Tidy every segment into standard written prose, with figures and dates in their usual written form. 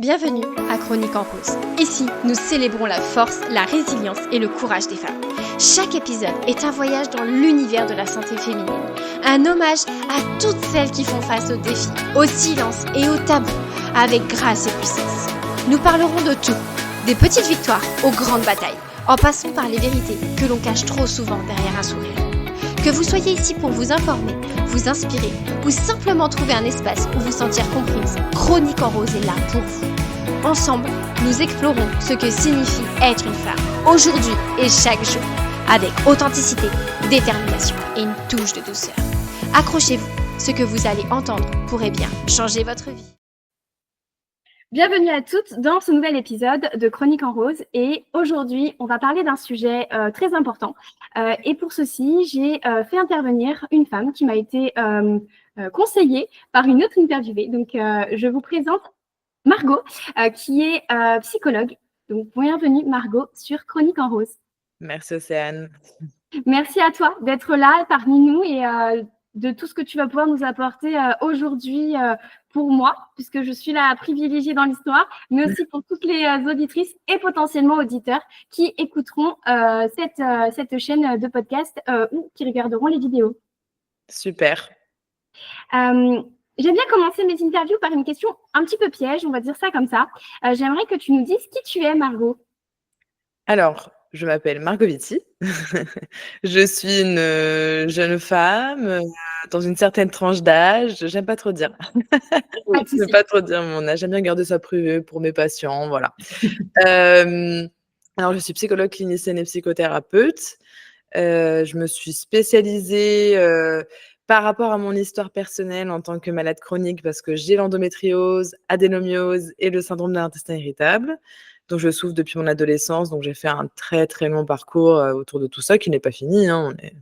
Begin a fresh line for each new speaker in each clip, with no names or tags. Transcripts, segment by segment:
Bienvenue à Chronique en Rose. Ici, nous célébrons la force, la résilience et le courage des femmes. Chaque épisode est un voyage dans l'univers de la santé féminine. Un hommage à toutes celles qui font face aux défis, au silence et aux tabous, avec grâce et puissance. Nous parlerons de tout, des petites victoires aux grandes batailles, en passant par les vérités que l'on cache trop souvent derrière un sourire. Que vous soyez ici pour vous informer, vous inspirer ou simplement trouver un espace où vous sentir comprise, Chronique en Rose est là pour vous. Ensemble, nous explorons ce que signifie être une femme, aujourd'hui et chaque jour, avec authenticité, détermination et une touche de douceur. Accrochez-vous, ce que vous allez entendre pourrait bien changer votre vie.
Bienvenue à toutes dans ce nouvel épisode de Chronique en Rose et aujourd'hui on va parler d'un sujet très important et pour ceci j'ai fait intervenir une femme qui m'a été conseillée par une autre interviewée. Donc je vous présente Margot qui est psychologue. Donc bienvenue Margot sur Chronique en Rose.
Merci Océane.
Merci à toi d'être là parmi nous et de tout ce que tu vas pouvoir nous apporter aujourd'hui pour moi, puisque je suis la privilégiée dans l'histoire, mais aussi pour toutes les auditrices et potentiellement auditeurs qui écouteront cette chaîne de podcast ou qui regarderont les vidéos.
Super.
J'aime bien commencer mes interviews par une question un petit peu piège, on va dire ça comme ça. J'aimerais que tu nous dises qui tu es, Margot.
Alors, je m'appelle Margot Vitti. Je suis une jeune femme dans une certaine tranche d'âge. J'aime pas trop dire. J'aime pas trop dire mon âge. J'aime bien garder ça privé pour mes patients, voilà. Alors, je suis psychologue clinicienne et psychothérapeute. Je me suis spécialisée par rapport à mon histoire personnelle en tant que malade chronique parce que j'ai l'endométriose, adénomiose et le syndrome de l'intestin irritable. Donc, je souffre depuis mon adolescence. Donc, j'ai fait un très, très long parcours autour de tout ça qui n'est pas fini. Hein, on est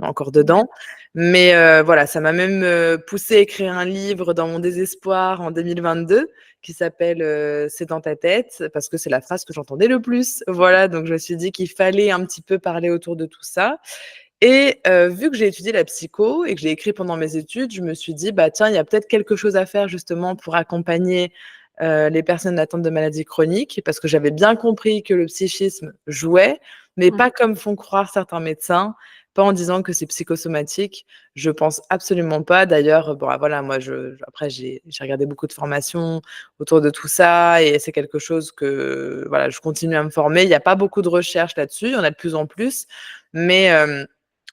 encore dedans. Mais voilà, ça m'a même poussée à écrire un livre dans mon désespoir en 2022 qui s'appelle « C'est dans ta tête » parce que c'est la phrase que j'entendais le plus. Voilà, donc je me suis dit qu'il fallait un petit peu parler autour de tout ça. Et vu que j'ai étudié la psycho et que j'ai écrit pendant mes études, je me suis dit, bah tiens, il y a peut-être quelque chose à faire justement pour accompagner les personnes atteintes de maladies chroniques, parce que j'avais bien compris que le psychisme jouait, mais pas comme font croire certains médecins, pas en disant que c'est psychosomatique. Je pense absolument pas. D'ailleurs, bon, voilà, moi, après, j'ai regardé beaucoup de formations autour de tout ça, et c'est quelque chose que, voilà, je continue à me former. Il n'y a pas beaucoup de recherches là-dessus, il y en a de plus en plus, mais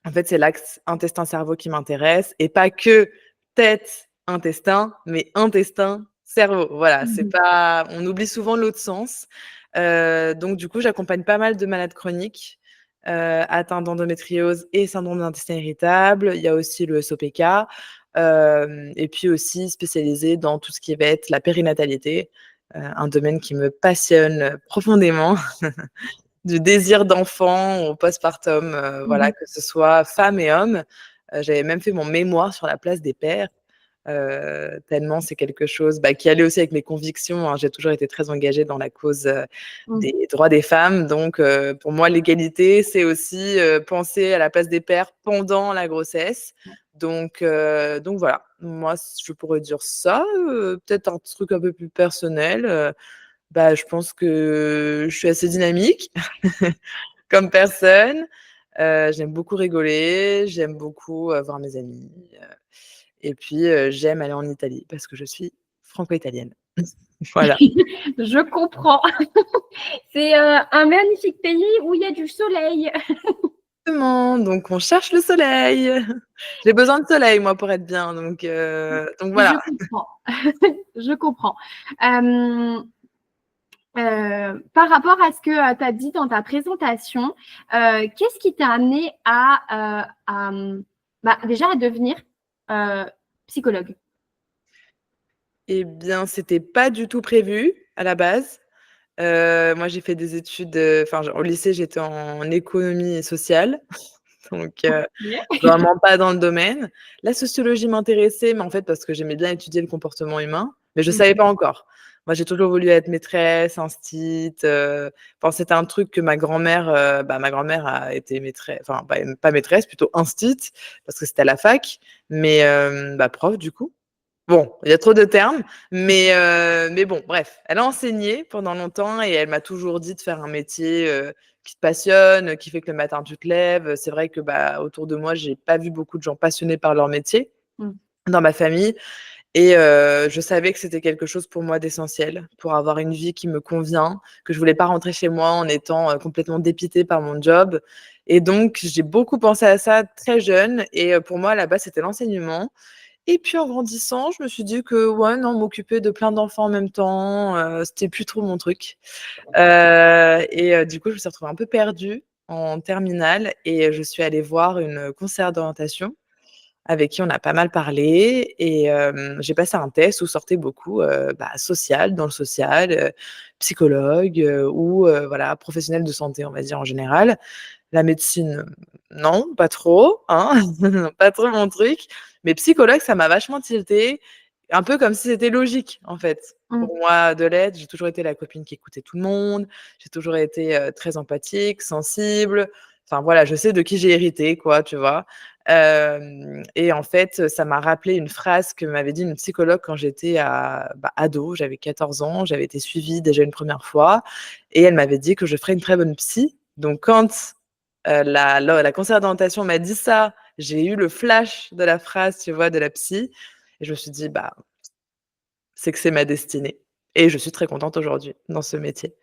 en fait, c'est l'axe intestin-cerveau qui m'intéresse, et pas que tête, intestin, mais intestin, cerveau. Voilà, c'est pas. On oublie souvent l'autre sens. Donc, du coup, j'accompagne pas mal de malades chroniques atteints d'endométriose et syndrome d'intestin irritable. Il y a aussi le SOPK. Et puis aussi spécialisée dans tout ce qui va être la périnatalité, un domaine qui me passionne profondément. Du désir d'enfant au postpartum, voilà, que ce soit femme et homme. J'avais même fait mon mémoire sur la place des pères, tellement c'est quelque chose qui allait aussi avec mes convictions, hein. J'ai toujours été très engagée dans la cause des droits des femmes. Donc, pour moi, l'égalité, c'est aussi penser à la place des pères pendant la grossesse. Donc voilà, moi, je pourrais dire ça. Peut-être un truc un peu plus personnel. Je pense que je suis assez dynamique comme personne. J'aime beaucoup rigoler, j'aime beaucoup voir mes amis. Et puis, j'aime aller en Italie parce que je suis franco-italienne. Voilà.
Je comprends. C'est un magnifique pays où il y a du soleil.
Exactement, donc on cherche le soleil. J'ai besoin de soleil, moi, pour être bien. Donc voilà.
Je comprends. Je comprends. Par rapport à ce que tu as dit dans ta présentation, qu'est-ce qui t'a amené déjà à devenir psychologue?
Eh bien, c'était pas du tout prévu à la base. Moi, j'ai fait des études, au lycée, j'étais en économie sociale, donc vraiment pas dans le domaine. La sociologie m'intéressait, mais en fait, parce que j'aimais bien étudier le comportement humain, mais je savais pas encore. Moi, j'ai toujours voulu être maîtresse, instit, c'était un truc que ma grand-mère a été maîtresse, pas maîtresse, plutôt instit, parce que c'était à la fac, mais prof, du coup. Bon, il y a trop de termes, mais bon, bref. Elle a enseigné pendant longtemps et elle m'a toujours dit de faire un métier, qui te passionne, qui fait que le matin tu te lèves. C'est vrai que, bah, autour de moi, j'ai pas vu beaucoup de gens passionnés par leur métier
Mmh.
dans ma famille et je savais que c'était quelque chose pour moi d'essentiel, pour avoir une vie qui me convient, que je voulais pas rentrer chez moi en étant, complètement dépitée par mon job et donc j'ai beaucoup pensé à ça très jeune et pour moi, à la base, c'était l'enseignement et puis en grandissant, je me suis dit que ouais, non, m'occuper de plein d'enfants en même temps, c'était plus trop mon truc. Du coup, je me suis retrouvée un peu perdue en terminale et je suis allée voir une conseillère d'orientation avec qui on a pas mal parlé et j'ai passé un test où sortait beaucoup, bah, social, dans le social, psychologue, ou voilà, professionnel de santé, on va dire en général. La médecine, non, pas trop, hein, pas trop mon truc, mais psychologue, ça m'a vachement tilté, un peu comme si c'était logique, en fait,
Mmh.
pour moi de l'être. J'ai toujours été la copine qui écoutait tout le monde, j'ai toujours été, très empathique, sensible, enfin voilà, je sais de qui j'ai hérité quoi, tu vois? Et en fait, ça m'a rappelé une phrase que m'avait dit une psychologue quand j'étais bah, ado, j'avais 14 ans, j'avais été suivie déjà une première fois et elle m'avait dit que je ferais une très bonne psy. Donc quand la conseillère d'orientation m'a dit ça, j'ai eu le flash de la phrase, tu vois, de la psy et je me suis dit: «Bah, c'est que c'est ma destinée» et je suis très contente aujourd'hui dans ce métier.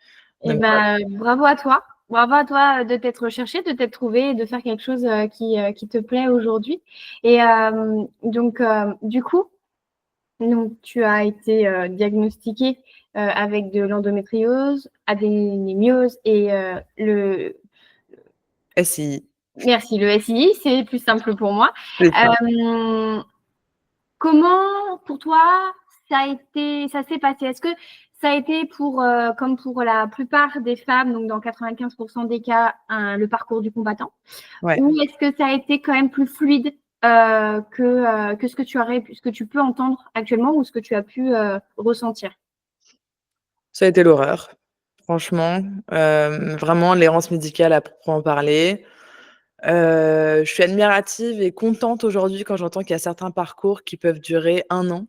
Et
Donc voilà.
ben, bravo à toi. Bravo à toi de t'être cherché, de t'être trouvé et de faire quelque chose qui te plaît aujourd'hui. Et donc, du coup, donc, tu as été diagnostiquée avec de l'endométriose, adénomiose et
SI,
merci, le SII, c'est plus simple pour moi.
c'est ça.
Euh, Comment, pour toi, ça s'est passé? Est-ce que ça a été comme pour la plupart des femmes, donc dans 95% des cas, le parcours du combattant?
Ouais.
Ou est-ce que ça a été quand même plus fluide que ce que tu peux entendre actuellement ou ce que tu as pu ressentir?
Ça a été l'horreur, franchement, vraiment l'errance médicale à proprement parler. Je suis admirative et contente aujourd'hui quand j'entends qu'il y a certains parcours qui peuvent durer 1 an.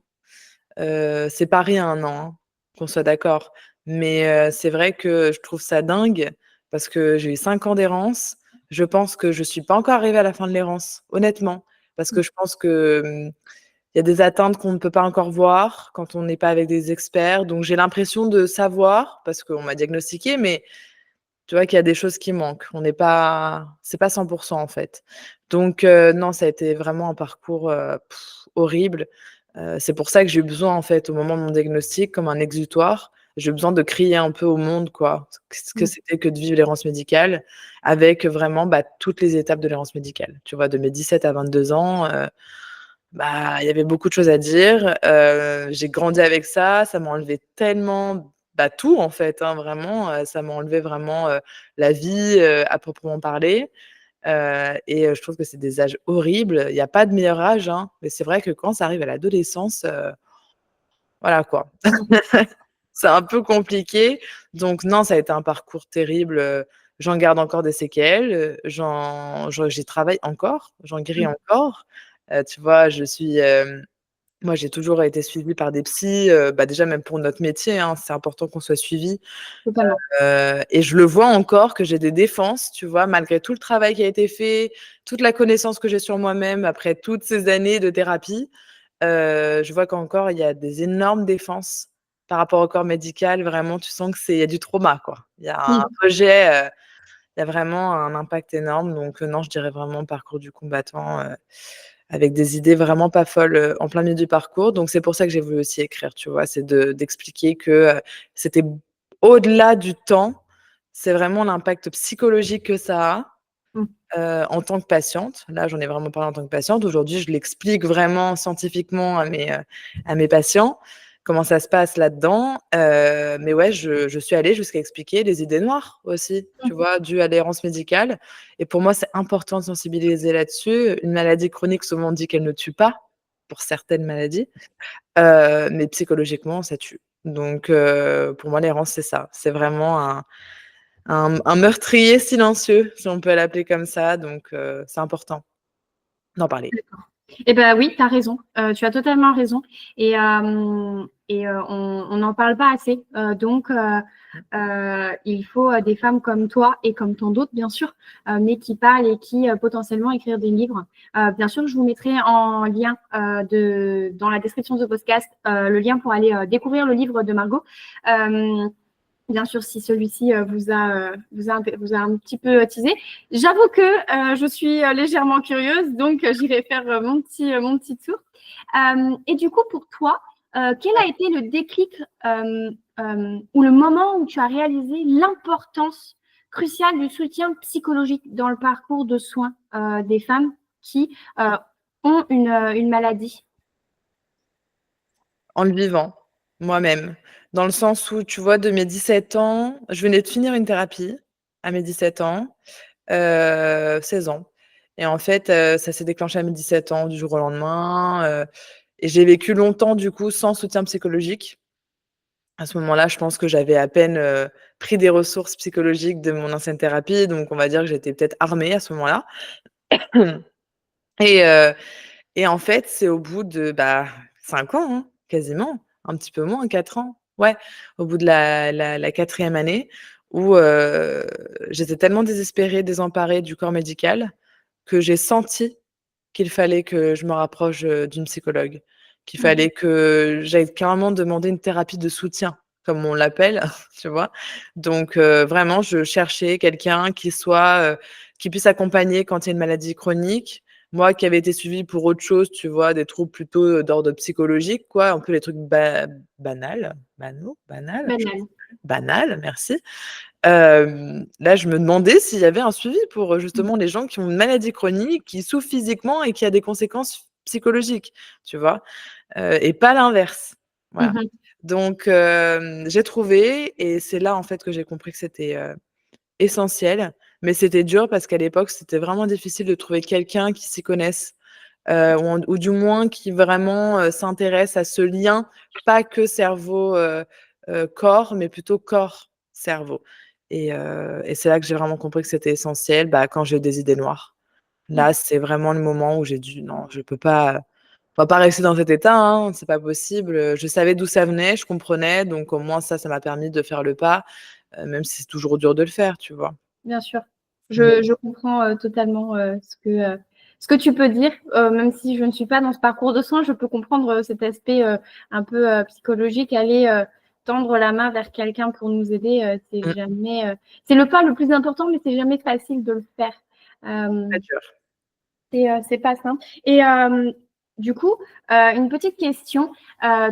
C'est pas rien 1 an, hein, qu'on soit d'accord. Mais c'est vrai que je trouve ça dingue parce que j'ai eu 5 ans d'errance. Je pense que je suis pas encore arrivée à la fin de l'errance, honnêtement. Parce que je pense que, il y a des atteintes qu'on ne peut pas encore voir quand on n'est pas avec des experts. Donc j'ai l'impression de savoir, parce qu'on m'a diagnostiquée, mais tu vois qu'il y a des choses qui manquent. On n'est pas c'est pas 100 en fait. Donc non, ça a été vraiment un parcours, horrible. C'est pour ça que j'ai eu besoin en fait, au moment de mon diagnostic, comme un exutoire, j'ai eu besoin de crier un peu au monde quoi, ce que
Mmh.
c'était que de vivre l'errance médicale avec vraiment, bah, toutes les étapes de l'errance médicale. Tu vois? De mes 17 à 22 ans, bah, il y avait beaucoup de choses à dire. J'ai grandi avec ça, ça m'a enlevé tellement, bah, tout en fait, hein, vraiment, ça m'a enlevé vraiment, la vie, à proprement parler, je trouve que c'est des âges horribles. Il y a pas de meilleur âge, hein, mais c'est vrai que quand ça arrive à l'adolescence, voilà quoi. C'est un peu compliqué. Donc non, ça a été un parcours terrible, j'en garde encore des séquelles, j'y travaille encore, j'en guéris
Mmh.
encore. Tu vois, moi, j'ai toujours été suivie par des psys, bah, déjà même pour notre métier, hein, c'est important qu'on soit suivi,
Totalement.
et je le vois encore que j'ai des défenses, tu vois? Malgré tout le travail qui a été fait, toute la connaissance que j'ai sur moi-même après toutes ces années de thérapie, je vois qu'encore il y a des énormes défenses par rapport au corps médical. Vraiment, tu sens que il y a du trauma, quoi. Il y a un
Mmh.
rejet, il y a vraiment un impact énorme donc non, je dirais vraiment parcours du combattant, avec des idées vraiment pas folles, en plein milieu du parcours. Donc c'est pour ça que j'ai voulu aussi écrire, tu vois? C'est d'expliquer que, c'était au-delà du temps, c'est vraiment l'impact psychologique que ça
Mmh.
a, en tant que patiente. Là, j'en ai vraiment parlé en tant que patiente. Aujourd'hui, je l'explique vraiment scientifiquement à mes patients, comment ça se passe là-dedans. Mais ouais, je suis allée jusqu'à expliquer les idées noires aussi, tu vois? Dues à l'errance médicale et pour moi, c'est important de sensibiliser là-dessus. Une maladie chronique, souvent on dit qu'elle ne tue pas, pour certaines maladies, mais psychologiquement, ça tue. Donc pour moi, l'errance, c'est ça. C'est vraiment un meurtrier silencieux, si on peut l'appeler comme ça, donc c'est important d'en parler.
Eh ben oui, tu as raison. Tu as totalement raison. On n'en parle pas assez. Il faut des femmes comme toi et comme tant d'autres, bien sûr, mais qui parlent et qui potentiellement écrire des livres. Bien sûr, je vous mettrai en lien dans la description de ce podcast le lien pour aller découvrir le livre de Margot. Bien sûr, si celui-ci vous a un petit peu teasé. J'avoue que je suis légèrement curieuse, donc j'irai faire mon petit tour. Et du coup, pour toi, quel a été le déclic ou le moment où tu as réalisé l'importance cruciale du soutien psychologique dans le parcours de soins des femmes qui ont une maladie?
En le vivant, moi-même. Dans le sens où, tu vois, de mes 17 ans, je venais de finir une thérapie à mes 17 ans, 16 ans. Et en fait, ça s'est déclenché à mes 17 ans du jour au lendemain. Et j'ai vécu longtemps, du coup, sans soutien psychologique. À ce moment-là, je pense que j'avais à peine pris des ressources psychologiques de mon ancienne thérapie. Donc, on va dire que j'étais peut-être armée à ce moment-là. Et, et en fait, c'est au bout de 5 ans, hein, quasiment, un petit peu moins, 4 ans. Ouais, au bout de la 4e année où j'étais tellement désespérée, désemparée du corps médical que j'ai senti qu'il fallait que je me rapproche d'une psychologue, qu'il fallait que j'aille carrément demander une thérapie de soutien, comme on l'appelle, tu vois? Donc vraiment, je cherchais quelqu'un qui puisse accompagner quand il y a une maladie chronique. Moi qui avais été suivie pour autre chose, tu vois? Des troubles plutôt d'ordre psychologique, quoi, un peu les trucs banals, banaux, banals? Je sais
Banal.
plus. Banals, merci. Là, je me demandais s'il y avait un suivi pour, justement les gens qui ont une maladie chronique, qui souffrent physiquement et qui a des conséquences psychologiques, tu vois? Et pas l'inverse. Voilà.
Mhm.
Donc j'ai trouvé et c'est là, en fait, que j'ai compris que c'était, essentiel. Mais c'était dur parce qu'à l'époque, c'était vraiment difficile de trouver quelqu'un qui s'y connaisse, ou du moins qui vraiment, s'intéresse à ce lien, pas que cerveau, corps, mais plutôt corps-cerveau. Et c'est là que j'ai vraiment compris que c'était essentiel, quand j'ai eu des idées noires. Là, c'est vraiment le moment où j'ai dit: «Non, je peux pas, on va pas rester dans cet état, hein, c'est pas possible». Je savais d'où ça venait, je comprenais, donc au moins ça m'a permis de faire le pas, même si c'est toujours dur de le faire, tu vois?
Bien sûr.
Mmh.
Je comprends totalement ce que tu peux dire. Même si je ne suis pas dans ce parcours de soins, je peux comprendre cet aspect un peu psychologique. Aller tendre la main vers quelqu'un pour nous aider, c'est
Mmh.
jamais. C'est le pas le plus important, mais c'est jamais facile de le faire. Euh,
Très dur.
c'est pas simple. Et du coup, une petite question.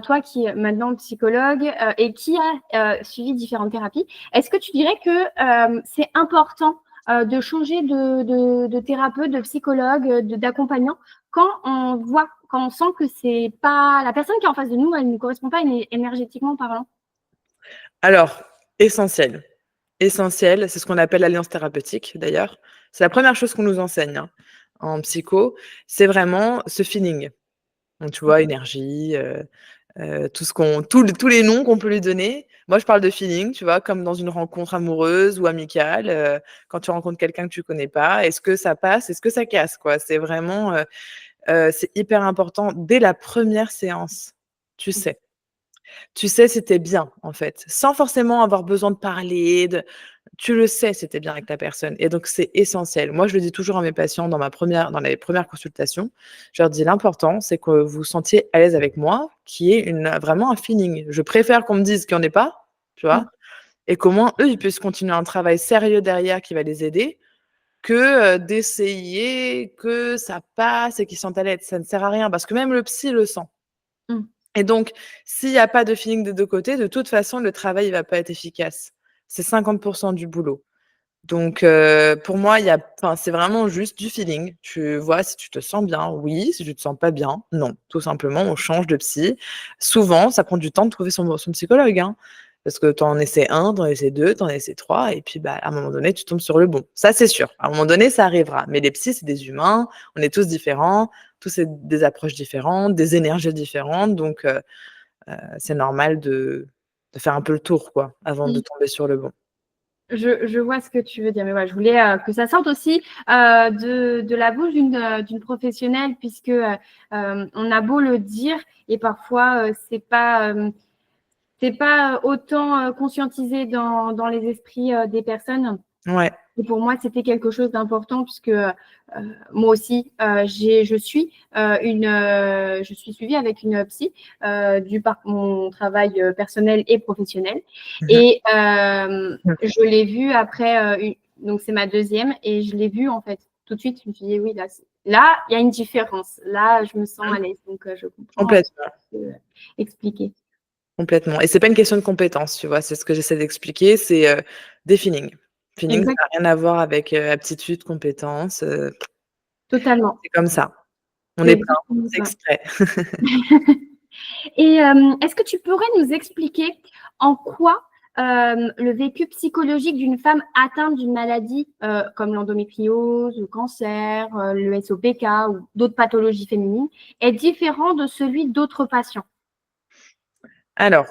Toi qui es maintenant psychologue et qui a suivi différentes thérapies, est-ce que tu dirais que c'est important de changer de thérapeute, de psychologue, d'accompagnant quand on sent que c'est pas la personne qui est en face de nous, elle ne correspond pas énergétiquement parlant?
Alors, essentiel. Essentiel, c'est ce qu'on appelle l'alliance thérapeutique d'ailleurs. C'est la première chose qu'on nous enseigne, hein, en psycho, c'est vraiment ce feeling. Donc tu vois, énergie, tous les noms qu'on peut lui donner. Moi, je parle de feeling, tu vois, comme dans une rencontre amoureuse ou amicale, quand tu rencontres quelqu'un que tu connais pas. Est-ce que ça passe? Est-ce que ça casse, quoi? C'est vraiment, c'est hyper important dès la première séance, tu sais. Tu sais si tu es bien, en fait, sans forcément avoir besoin de parler, tu le sais si tu es bien avec la personne et donc c'est essentiel. Moi, je le dis toujours à mes patients dans les premières consultations, je leur dis: «L'important, c'est que vous vous sentiez à l'aise avec moi, qu'il y ait vraiment un feeling». Je préfère qu'on me dise qu'il y en ait pas, tu
Mm.
vois? Et qu'au moins eux, ils puissent continuer un travail sérieux derrière qui va les aider que, d'essayer que ça passe et qu'ils se sentent à l'aise. Ça ne sert à rien parce que même le psy le sent.
Mm.
Et donc, s'il y a pas de feeling des 2 côtés, de toute façon, le travail, il va pas être efficace. C'est 50 du boulot. Donc, pour moi, c'est vraiment juste du feeling. Tu vois si tu te sens bien, oui, si tu te sens pas bien, non. Tout simplement, on change de psy. Souvent, ça prend du temps de trouver son psychologue, hein, parce que tu en essaies 1, tu en essaies 2, tu en essaies 3 et puis, à un moment donné, tu tombes sur le bon. Ça, c'est sûr. À un moment donné, ça arrivera. Mais les psys, c'est des humains, on est tous différents, tous c'est des approches différentes, des énergies différentes, donc c'est normal de faire un peu le tour, quoi, avant de
Mm.
tomber sur le bon.
Je vois ce que tu veux dire, mais voilà, je voulais que ça sorte aussi de la bouche d'une professionnelle, puisque on a beau le dire et parfois c'est pas autant conscientisé dans les esprits des personnes.
Ouais.
Et pour moi, c'était quelque chose d'important puisque moi aussi, je suis suivie avec une psy par mon travail personnel et professionnel.
Mmh.
Et
Mmh.
je l'ai vu après, donc c'est ma deuxième, et je l'ai vu en fait tout de suite. Je me suis dit oui, là, il y a une différence. Là, je me sens à l'aise, donc je comprends ce que
Complètement,
tu peux expliquer.
complètement et c'est pas une question de compétence, tu vois? C'est ce que j'essaie d'expliquer, c'est, des feelings. Feeling, ça
Exact,
a rien à voir avec, aptitude, compétence,
totalement.
c'est comme ça. On
C'est
est plein,
exactement
c'est
ça.
exprès.
Et est-ce que tu pourrais nous expliquer en quoi le vécu psychologique d'une femme atteinte d'une maladie comme l'endométriose, le cancer, le SOPK ou d'autres pathologies féminines est différent de celui d'autres patients?
Alors,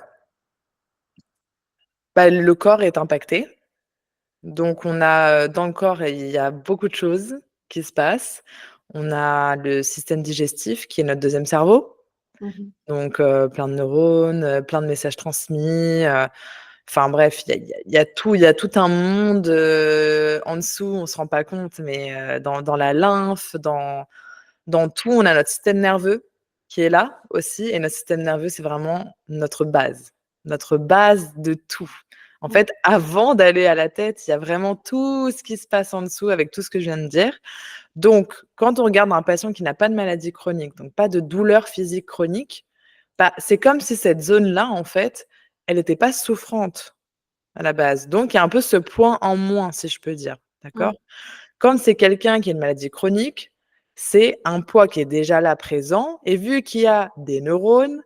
bah, le corps est impacté, donc on a, dans le corps, il y a beaucoup de choses qui se passent. On a le système digestif qui est notre deuxième cerveau,
Mmh.
donc plein de neurones, plein de messages transmis, enfin bref, il y a tout un monde, en dessous, on se rend pas compte, mais dans la lymphe, dans tout, on a notre système nerveux qui est là aussi et notre système nerveux, c'est vraiment notre base de tout. En
Ouais,
fait, avant d'aller à la tête, il y a vraiment tout ce qui se passe en dessous avec tout ce que je viens de dire. Donc, quand on regarde un patient qui n'a pas de maladie chronique, donc pas de douleur physique chronique, bah, c'est comme si cette zone-là, en fait, elle était pas souffrante à la base. Donc il y a un peu ce point en moins, si je peux dire, d'accord?
ouais,
Quand c'est quelqu'un qui a une maladie chronique, c'est un poids qui est déjà là présent et vu qu'il y a des neurones,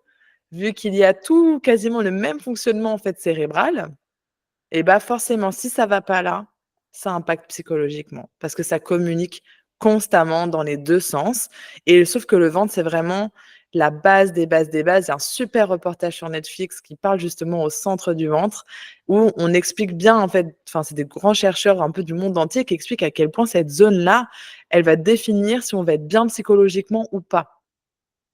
vu qu'il y a tout quasiment le même fonctionnement, en fait, cérébral et bah, forcément, si ça va pas là, ça impacte psychologiquement parce que ça communique constamment dans les 2 sens et sauf que le ventre, c'est vraiment la base des bases des bases. Il y a un super reportage sur Netflix qui parle justement au centre du ventre où on explique bien, en fait, enfin, c'est des grands chercheurs un peu du monde entier qui expliquent à quel point cette zone-là, elle va définir si on va être bien psychologiquement ou pas,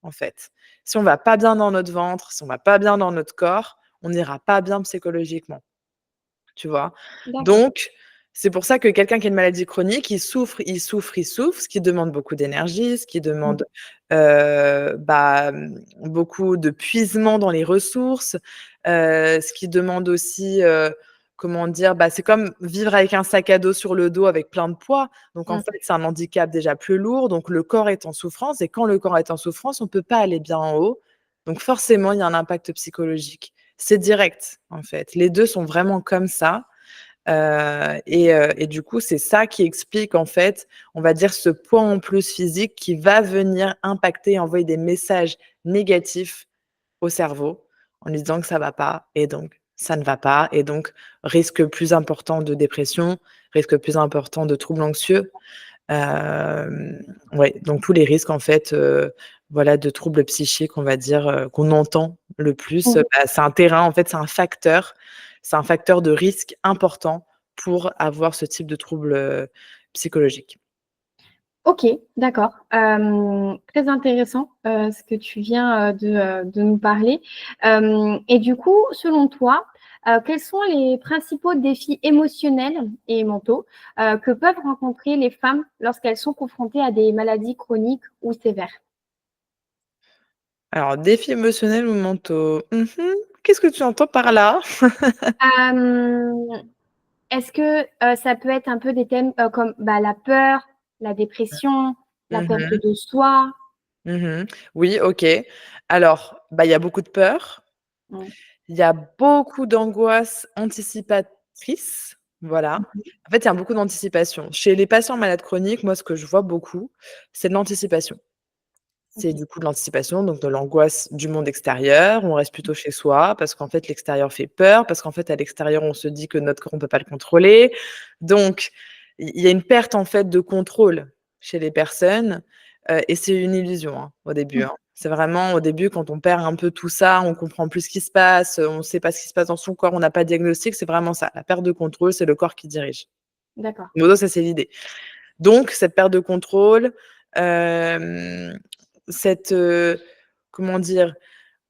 en fait. Si on va pas bien dans notre ventre, si on va pas bien dans notre corps, on n'ira pas bien psychologiquement. Tu vois?
d'accord.
Donc, c'est pour ça que quelqu'un qui a une maladie chronique, il souffre, il souffre, il souffre, ce qui demande beaucoup d'énergie, ce qui
Mmh.
demande, beaucoup de puisement dans les ressources, ce qui demande aussi, comment dire? Bah, c'est comme vivre avec un sac à dos sur le dos avec plein de poids. Donc en
Mmh.
fait, c'est un handicap déjà plus lourd, donc le corps est en souffrance et quand le corps est en souffrance, on peut pas aller bien en haut. Donc forcément, il y a un impact psychologique. C'est direct, en fait. Les 2 sont vraiment comme ça, et du coup, c'est ça qui explique, en fait, on va dire, ce poids en plus physique qui va venir impacter, envoyer des messages négatifs au cerveau en lui disant que ça va pas et donc ça ne va pas et donc risque plus important de dépression, risque plus important de troubles anxieux. Ouais, donc tous les risques en fait, voilà, de troubles psychiques, on va dire, qu'on entend le plus,
Mmh.
bah, c'est un terrain, en fait, c'est un facteur de risque important pour avoir ce type de troubles, psychologiques.
OK, d'accord. Très intéressant, ce que tu viens, de nous parler. Et du coup, selon toi, quels sont les principaux défis émotionnels et mentaux, que peuvent rencontrer les femmes lorsqu'elles sont confrontées à des maladies chroniques ou sévères?
Alors défis émotionnels ou mentaux? Qu'est-ce que tu entends par là?
Hem, Est-ce que, ça peut être un peu des thèmes, comme, bah, la peur, la dépression, la perte
Mmh.
de soi?
Mmh. Oui, OK. Alors, bah, il y a beaucoup de peur.
Ouais.
Il y a beaucoup d'angoisse anticipatrice, voilà.
Mmh.
En fait, il y a beaucoup d'anticipation. Chez les patients malades chroniques, moi, ce que je vois beaucoup, c'est de l'anticipation. C'est
OK.
du coup de l'anticipation, donc de l'angoisse du monde extérieur. On reste plutôt chez soi parce qu'en fait, l'extérieur fait peur, parce qu'en fait, à l'extérieur, on se dit que notre corps, on peut pas le contrôler. Donc, il y a une perte, en fait, de contrôle chez les personnes, et c'est une illusion, hein, au début,
Mmh.
hein. C'est vraiment au début quand on perd un peu tout ça, on comprend plus ce qui se passe, on ne sait pas ce qui se passe dans son corps, on n'a pas de diagnostic, c'est vraiment ça. La perte de contrôle, c'est le corps qui dirige.
D'accord.
Modo, ça, c'est l'idée. Donc cette perte de contrôle, cette, comment dire?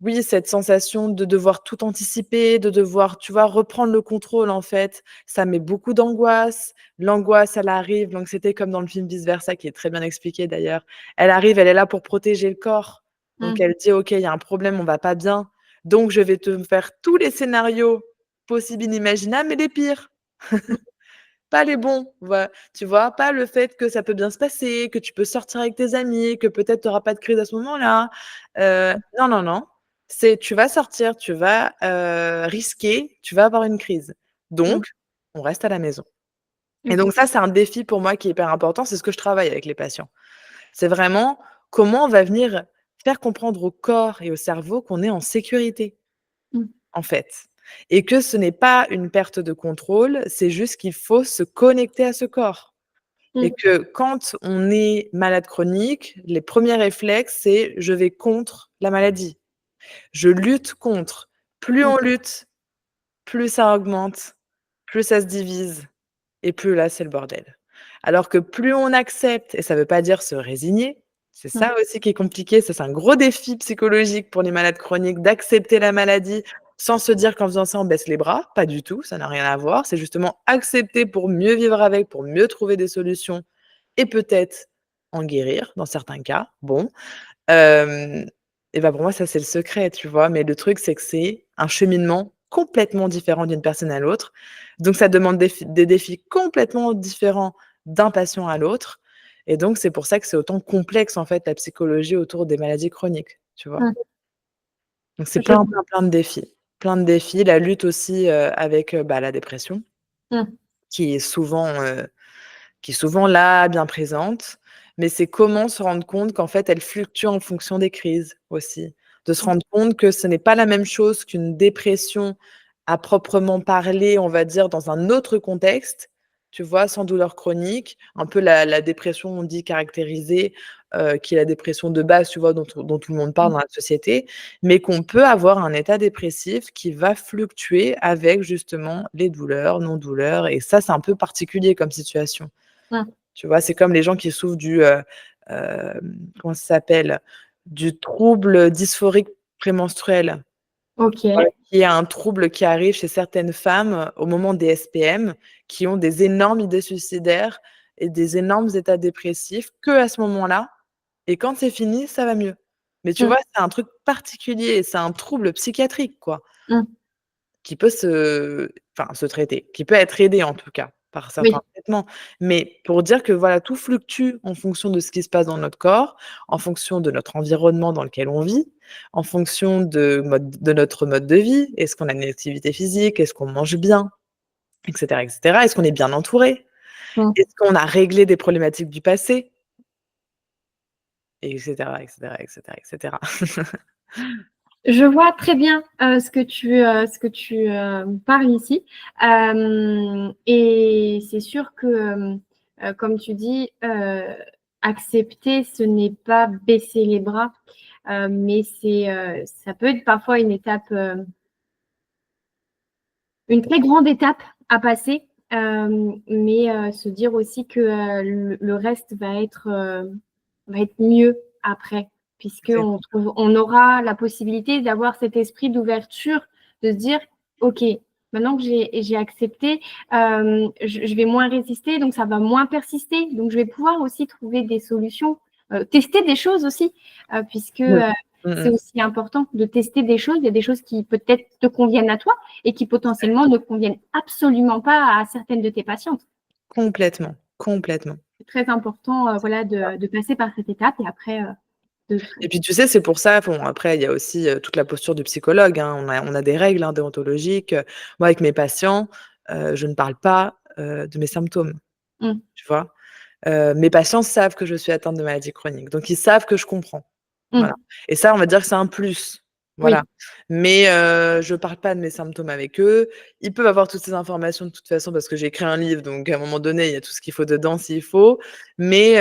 Oui, cette sensation de devoir tout anticiper, de devoir, tu vois, reprendre le contrôle, en fait, ça met beaucoup d'angoisse. L'angoisse, elle arrive, l'anxiété comme dans le film Vice Versa, qui est très bien expliqué d'ailleurs. Elle arrive, elle est là pour protéger le corps. Donc
Mmh.
elle dit: «OK, il y a un problème, on va pas bien. Donc je vais te faire tous les scénarios possibles, inimaginables, mais les pires».
Mmh.
Pas les bons, tu vois? Pas le fait que ça peut bien se passer, que tu peux sortir avec tes amis, que peut-être tu auras pas de crise à ce moment-là. Non, non, non. C'est tu vas sortir, tu vas, risquer, tu vas avoir une crise.
Mmh.
Donc, on reste à la maison. Et
OK.
donc ça, c'est un défi pour moi qui est hyper important. C'est ce que je travaille avec les patients. C'est vraiment comment on va venir faire comprendre au corps et au cerveau qu'on est en sécurité,
Mmh.
en fait. Et que ce n'est pas une perte de contrôle, c'est juste qu'il faut se connecter à ce corps. Et
Mmh.
que quand on est malade chronique, les premiers réflexes, c'est: «Je vais contre la maladie. Je lutte contre». Plus
Mmh.
on lutte, plus ça augmente, plus ça se divise et plus là, c'est le bordel. Alors que plus on accepte, et ça veut pas dire se résigner, c'est
Mmh.
ça aussi qui est compliqué, ça c'est un gros défi psychologique pour les malades chroniques, d'accepter la maladie sans se dire qu'en faisant ça, on baisse les bras. Pas du tout, ça n'a rien à voir. C'est justement accepter pour mieux vivre avec, pour mieux trouver des solutions et peut-être en guérir dans certains cas. Bon, hem et bah, pour moi, ça, c'est le secret, tu vois? Mais le truc, c'est que c'est un cheminement complètement différent d'une personne à l'autre. Donc ça demande des défis complètement différents d'un patient à l'autre et donc c'est pour ça que c'est autant complexe, en fait, la psychologie autour des maladies chroniques, tu vois?
Mmh.
Donc c'est
Je
plein,
vois.
plein, plein de défis. Plein de défis. La lutte aussi, avec, bah, la dépression
Mmh.
qui est souvent, qui est souvent là, bien présente, mais c'est comment se rendre compte qu'en fait, elle fluctue en fonction des crises aussi. De se
Mmh.
rendre compte que ce n'est pas la même chose qu'une dépression à proprement parler, on va dire, dans un autre contexte, tu vois? Sans douleur chronique, un peu la dépression, on dit caractérisée, qui est la dépression de base, tu vois? Dont tout le monde parle
Mmh.
dans la société, mais qu'on peut avoir un état dépressif qui va fluctuer avec justement les douleurs, non-douleurs et ça, c'est un peu particulier comme situation.
Mmh.
Tu vois? C'est comme les gens qui souffrent comment ça s'appelle? Du trouble dysphorique prémenstruel.
OK.
Voilà, qui est un trouble qui arrive chez certaines femmes au moment des SPM, qui ont des énormes idées suicidaires et des énormes états dépressifs qu'à ce moment-là et quand c'est fini, ça va mieux. Mais tu
Mmh.
vois, c'est un truc particulier, c'est un trouble psychiatrique, quoi.
Mmh.
Qui peut se traiter, qui peut être aidé en tout cas par certains
Oui.
traitements. Mais pour dire que voilà, tout fluctue en fonction de ce qui se passe dans notre corps, en fonction de notre environnement dans lequel on vit, en fonction de notre mode de vie. Est-ce qu'on a une activité physique? Est-ce qu'on mange bien? Et cetera, et cetera. Est-ce qu'on est bien entouré?
Mmh.
Est-ce qu'on a réglé des problématiques du passé? Et cetera, et cetera, et cetera, et cetera.
Je vois très bien, ce que tu, parles ici. Et c'est sûr que, comme tu dis, accepter, ce n'est pas baisser les bras, mais ça peut être parfois une très grande étape à passer, mais se dire aussi que, le reste va être mieux après,
Exact.
on aura la possibilité d'avoir cet esprit d'ouverture, de se dire: «OK, maintenant que j'ai accepté, je vais moins résister, donc ça va moins persister, donc je vais pouvoir aussi trouver des solutions», tester des choses aussi, puisque,
Mmh. Mmh
c'est
mh.
aussi important de tester des choses. Il y a des choses qui peut-être te conviennent à toi et qui potentiellement ne conviennent absolument pas à certaines de tes patientes.
Complètement, complètement.
C'est très important, voilà, de passer par cette étape et après, de
Et puis tu sais, c'est pour ça, bon après il y a aussi, toute la posture du psychologue, hein. On a des règles, hein, déontologiques, moi avec mes patients, je ne parle pas, de mes symptômes,
mmh,
tu vois? Mes patients savent que je suis atteinte de maladie chronique, donc ils savent que je comprends.
mmh,
Voilà et ça, on va dire que c'est un plus, voilà.
oui,
Mais je parle pas de mes symptômes avec eux. Ils peuvent avoir toutes ces informations de toute façon parce que j'ai écrit un livre, donc à un moment donné, il y a tout ce qu'il faut dedans s'il faut. Mais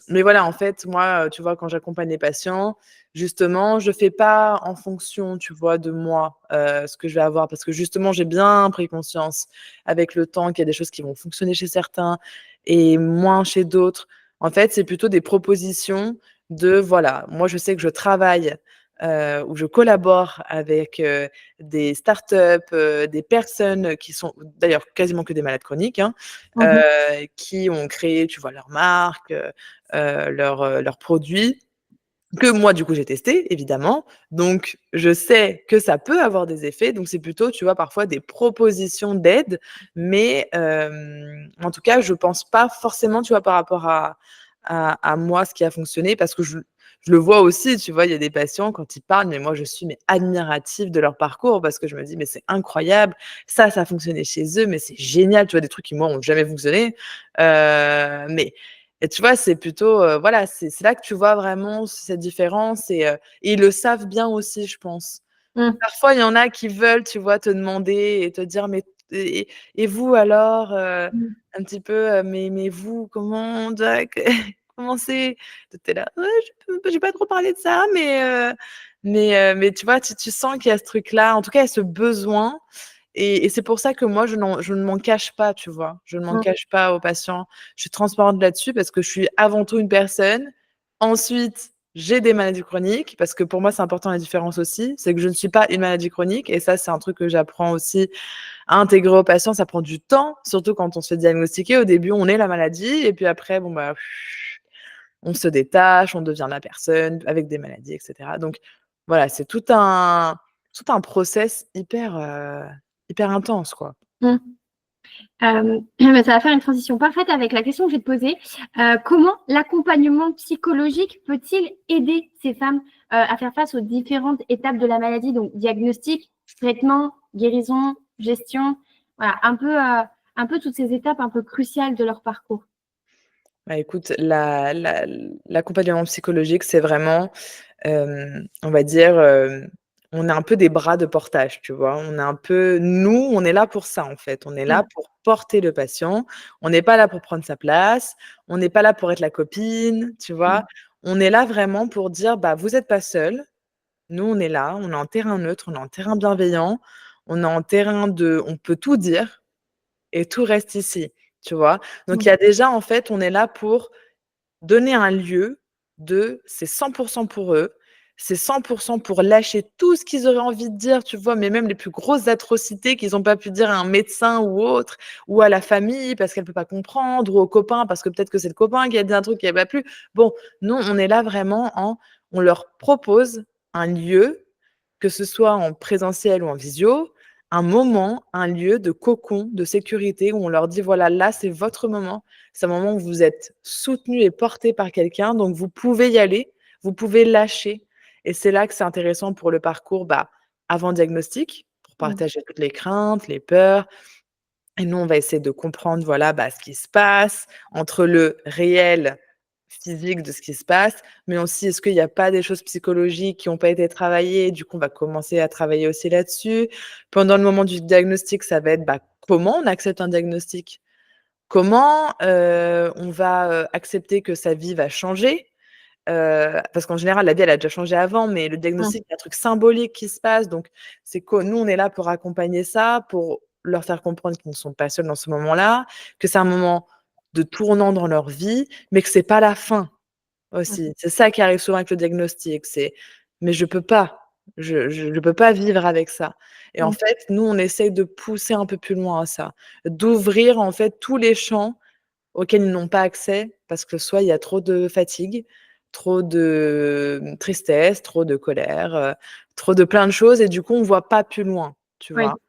voilà, en fait, moi, tu vois, quand j'accompagne les patients, justement, je fais pas en fonction, tu vois, de moi, ce que je vais avoir parce que justement, j'ai bien pris conscience avec le temps qu'il y a des choses qui vont fonctionner chez certains et moins chez d'autres. En fait, c'est plutôt des propositions de voilà, moi je sais que je travaille, ou je collabore avec, des startups, des personnes qui sont d'ailleurs quasiment que des malades chroniques, hein,
Mmh.
qui ont créé, tu vois, leur marque, leurs produits que moi, du coup, j'ai testé évidemment. Donc je sais que ça peut avoir des effets. Donc c'est plutôt, tu vois, parfois des propositions d'aide, mais en tout cas, je pense pas forcément, tu vois, par rapport à moi, ce qui a fonctionné parce que je le vois aussi, tu vois, il y a des patients quand ils parlent, mais moi je suis mais admirative de leur parcours parce que je me dis: «Mais c'est incroyable, ça a fonctionné chez eux, mais c'est génial», tu vois? Des trucs qui moi ont jamais fonctionné, mais et tu vois, c'est plutôt, voilà, c'est là que tu vois vraiment cette différence et ils le savent bien aussi, je pense.
Mmh.
Parfois, il y en a qui veulent, tu vois, te demander et te dire: «Mais et vous alors?»
Mmh.
un petit peu, «Mais vous, comment dac comment c'est?» toi, tu es là: «Ouais, j'ai pas trop parlé de ça, mais tu vois, tu sens qu'il y a ce truc-là, en tout cas, il y a ce besoin et c'est pour ça que moi, je ne m'en cache pas, tu vois? Je ne m'en
Mmh.
cache pas aux patients. Je suis transparente là-dessus parce que je suis avant tout une personne. Ensuite, j'ai des maladies chroniques parce que pour moi, c'est important la différence aussi. C'est que je ne suis pas une maladie chronique et ça, c'est un truc que j'apprends aussi à intégrer aux patients. Ça prend du temps, surtout quand on se fait diagnostiquer. Au début, on est la maladie et puis après, bon, bah, on se détache, on devient la personne avec des maladies et cetera. Donc voilà, c'est tout un process hyper intense, quoi.
Mmh. Bah, ça va faire une transition parfaite avec la question que je vais te poser. Comment l'accompagnement psychologique peut-il aider ces femmes, à faire face aux différentes étapes de la maladie? Donc diagnostic, traitement, guérison, gestion, voilà, un peu toutes ces étapes un peu cruciales de leur parcours.
Bah, écoute, l'accompagnement psychologique, c'est vraiment, on va dire, on est un peu des bras de portage, tu vois? On est un peu nous, on est là pour ça, en fait. On est là
Mmh.
pour porter le patient. On n'est pas là pour prendre sa place. On n'est pas là pour être la copine, tu vois?
Mmh.
On est là vraiment pour dire: «Bah, vous êtes pas seul. Nous, on est là, on est en terrain neutre, on est en terrain bienveillant, on est en terrain de on peut tout dire et tout reste ici», tu vois? Donc il
Mmh.
y a déjà, en fait, on est là pour donner un lieu de c'est 100 pour eux, c'est 100 pour lâcher tout ce qu'ils auraient envie de dire, tu vois? Mais même les plus grosses atrocités qu'ils ont pas pu dire à un médecin ou autre, ou à la famille parce qu'elle peut pas comprendre, ou aux copains parce que peut-être que c'est le copain qui a dit un truc qui avait pas plu. Bon, nous, on est là vraiment on leur propose un lieu, que ce soit en présentiel ou en visio, un moment, un lieu de cocon, de sécurité où on leur dit: «Voilà, là, c'est votre moment. C'est un moment où vous êtes soutenu et porté par quelqu'un, donc vous pouvez y aller, vous pouvez lâcher» et c'est là que c'est intéressant pour le parcours, bah, avant diagnostic, pour
Mmh.
partager toutes les craintes, les peurs et nous, on va essayer de comprendre, voilà, bah, ce qui se passe entre le réel physique de ce qui se passe, mais aussi est-ce qu'il y a pas des choses psychologiques qui ont pas été travaillées? Du coup, on va commencer à travailler aussi là-dessus. Pendant le moment du diagnostic, ça va être, bah, comment on accepte un diagnostic? Comment, on va, accepter que sa vie va changer? Parce qu'en général, la vie, elle a déjà changé avant, mais le
Mmh.
diagnostic, il y a un truc symbolique qui se passe, donc c'est que nous, on est là pour accompagner ça, pour leur faire comprendre qu'ils ne sont pas seuls dans ce moment-là, que c'est un moment de tournant dans leur vie, mais que c'est pas la fin
Mmh.
aussi. C'est ça qui arrive souvent avec le diagnostic, c'est: «Mais je peux pas, je peux pas vivre avec ça» et en
Mmh.
fait, nous, on essaye de pousser un peu plus loin à ça, d'ouvrir, en fait, tous les champs auxquels ils n'ont pas accès parce que soit il y a trop de fatigue, trop de, tristesse, trop de colère, trop de plein de choses et du coup, on voit pas plus loin, tu vois?
Oui.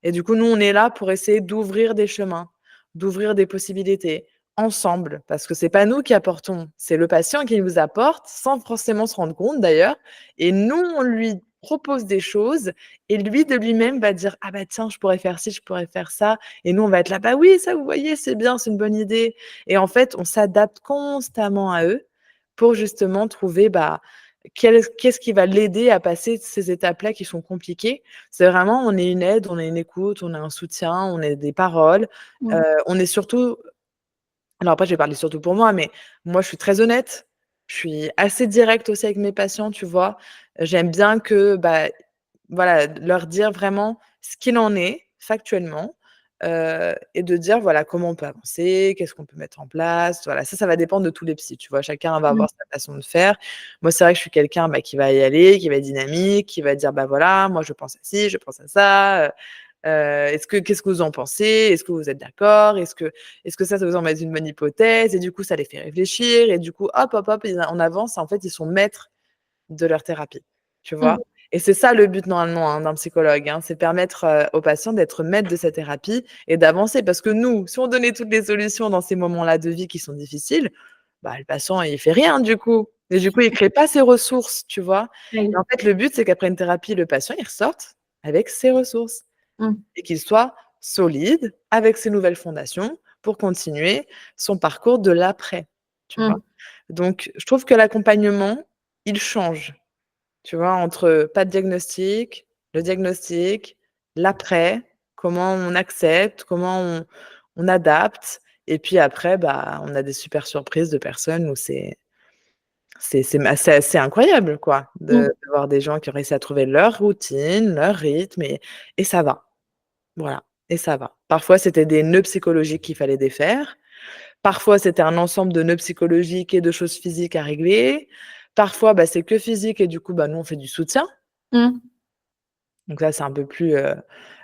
Et du coup, nous, on est là pour essayer d'ouvrir des chemins, d'ouvrir des possibilités ensemble, parce que c'est pas nous qui apportons, c'est le patient qui nous apporte sans forcément se rendre compte d'ailleurs et nous, on lui propose des choses et lui, de lui-même, va dire: «Ah bah tiens, je pourrais faire ci, je pourrais faire ça» et nous, on va être là: «Bah oui, ça, vous voyez, c'est bien, c'est une bonne idée» et en fait, on s'adapte constamment à eux pour justement trouver, bah, qu'est-ce qui va l'aider à passer ces étapes-là qui sont compliquées. C'est vraiment on est une aide, on est une écoute, on est un soutien, on est des paroles,
Mmh.
on est surtout alors après je vais parler surtout pour moi, mais moi je suis très honnête. Je suis assez directe aussi avec mes patients, tu vois? J'aime bien que, voilà, leur dire vraiment ce qu'il en est factuellement, et de dire, voilà, comment on peut avancer, qu'est-ce qu'on peut mettre en place. Voilà, ça va dépendre de tous les psys, tu vois? Chacun va
Mmh.
avoir sa façon de faire. Moi, c'est vrai que je suis quelqu'un, qui va y aller, qui va être dynamique, qui va dire: «Bah, voilà, moi je pense à ci, je pense à ça, qu'est-ce que vous en pensez? Est-ce que vous êtes d'accord? Est-ce que ça vous en met une bonne hypothèse?» Et du coup, ça les fait réfléchir et du coup, hop, hop, hop, on avance. En fait, ils sont maîtres de leur thérapie, tu vois?
Mmh.
Et c'est ça le but normalement, hein, d'un psychologue, hein, c'est permettre, aux patients d'être maîtres de sa thérapie et d'avancer. Parce que nous, si on donnait toutes les solutions dans ces moments-là de vie qui sont difficiles, le patient il fait rien du coup et du coup il crée pas ses ressources, tu vois?
Oui.
Et en fait, le but, c'est qu'après une thérapie, le patient, il ressorte avec ses ressources
Mmh.
et qu'il soit solide avec ses nouvelles fondations pour continuer son parcours de l'après, tu vois?
Mmh.
Donc je trouve que l'accompagnement, il change. Tu vois? Entre pas de diagnostic, le diagnostic, l'après, comment on accepte, comment on adapte et puis après, on a des super surprises de personnes où c'est assez incroyable quoi,
Mmh.
de voir des gens qui ont réussi à trouver leur routine, leur rythme et ça va. Voilà et ça va. Parfois, c'était des nœuds psychologiques qu'il fallait défaire. Parfois, c'était un ensemble de nœuds psychologiques et de choses physiques à régler. Parfois, c'est que physique et du coup, nous, on fait du soutien.
Mmh.
Donc là, c'est un peu plus,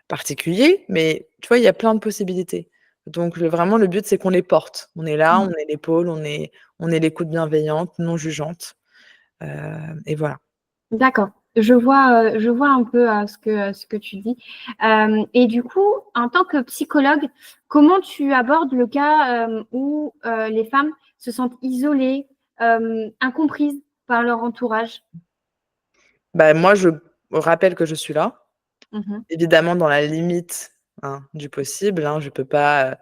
particulier, mais tu vois, il y a plein de possibilités. Donc vraiment, le but, c'est qu'on les porte. On est là,
Mmh.
on est l'épaule, on est l'écoute bienveillante, non jugeante, heu et voilà.
D'accord. Je vois un peu, ce que tu dis. Et du coup, en tant que psychologue, comment tu abordes le cas, où, les femmes se sentent isolées, incomprises par leur entourage?
Moi, je rappelle que je suis là,
Mmh mh.
évidemment dans la limite, hein, du possible, hein. Je peux pas,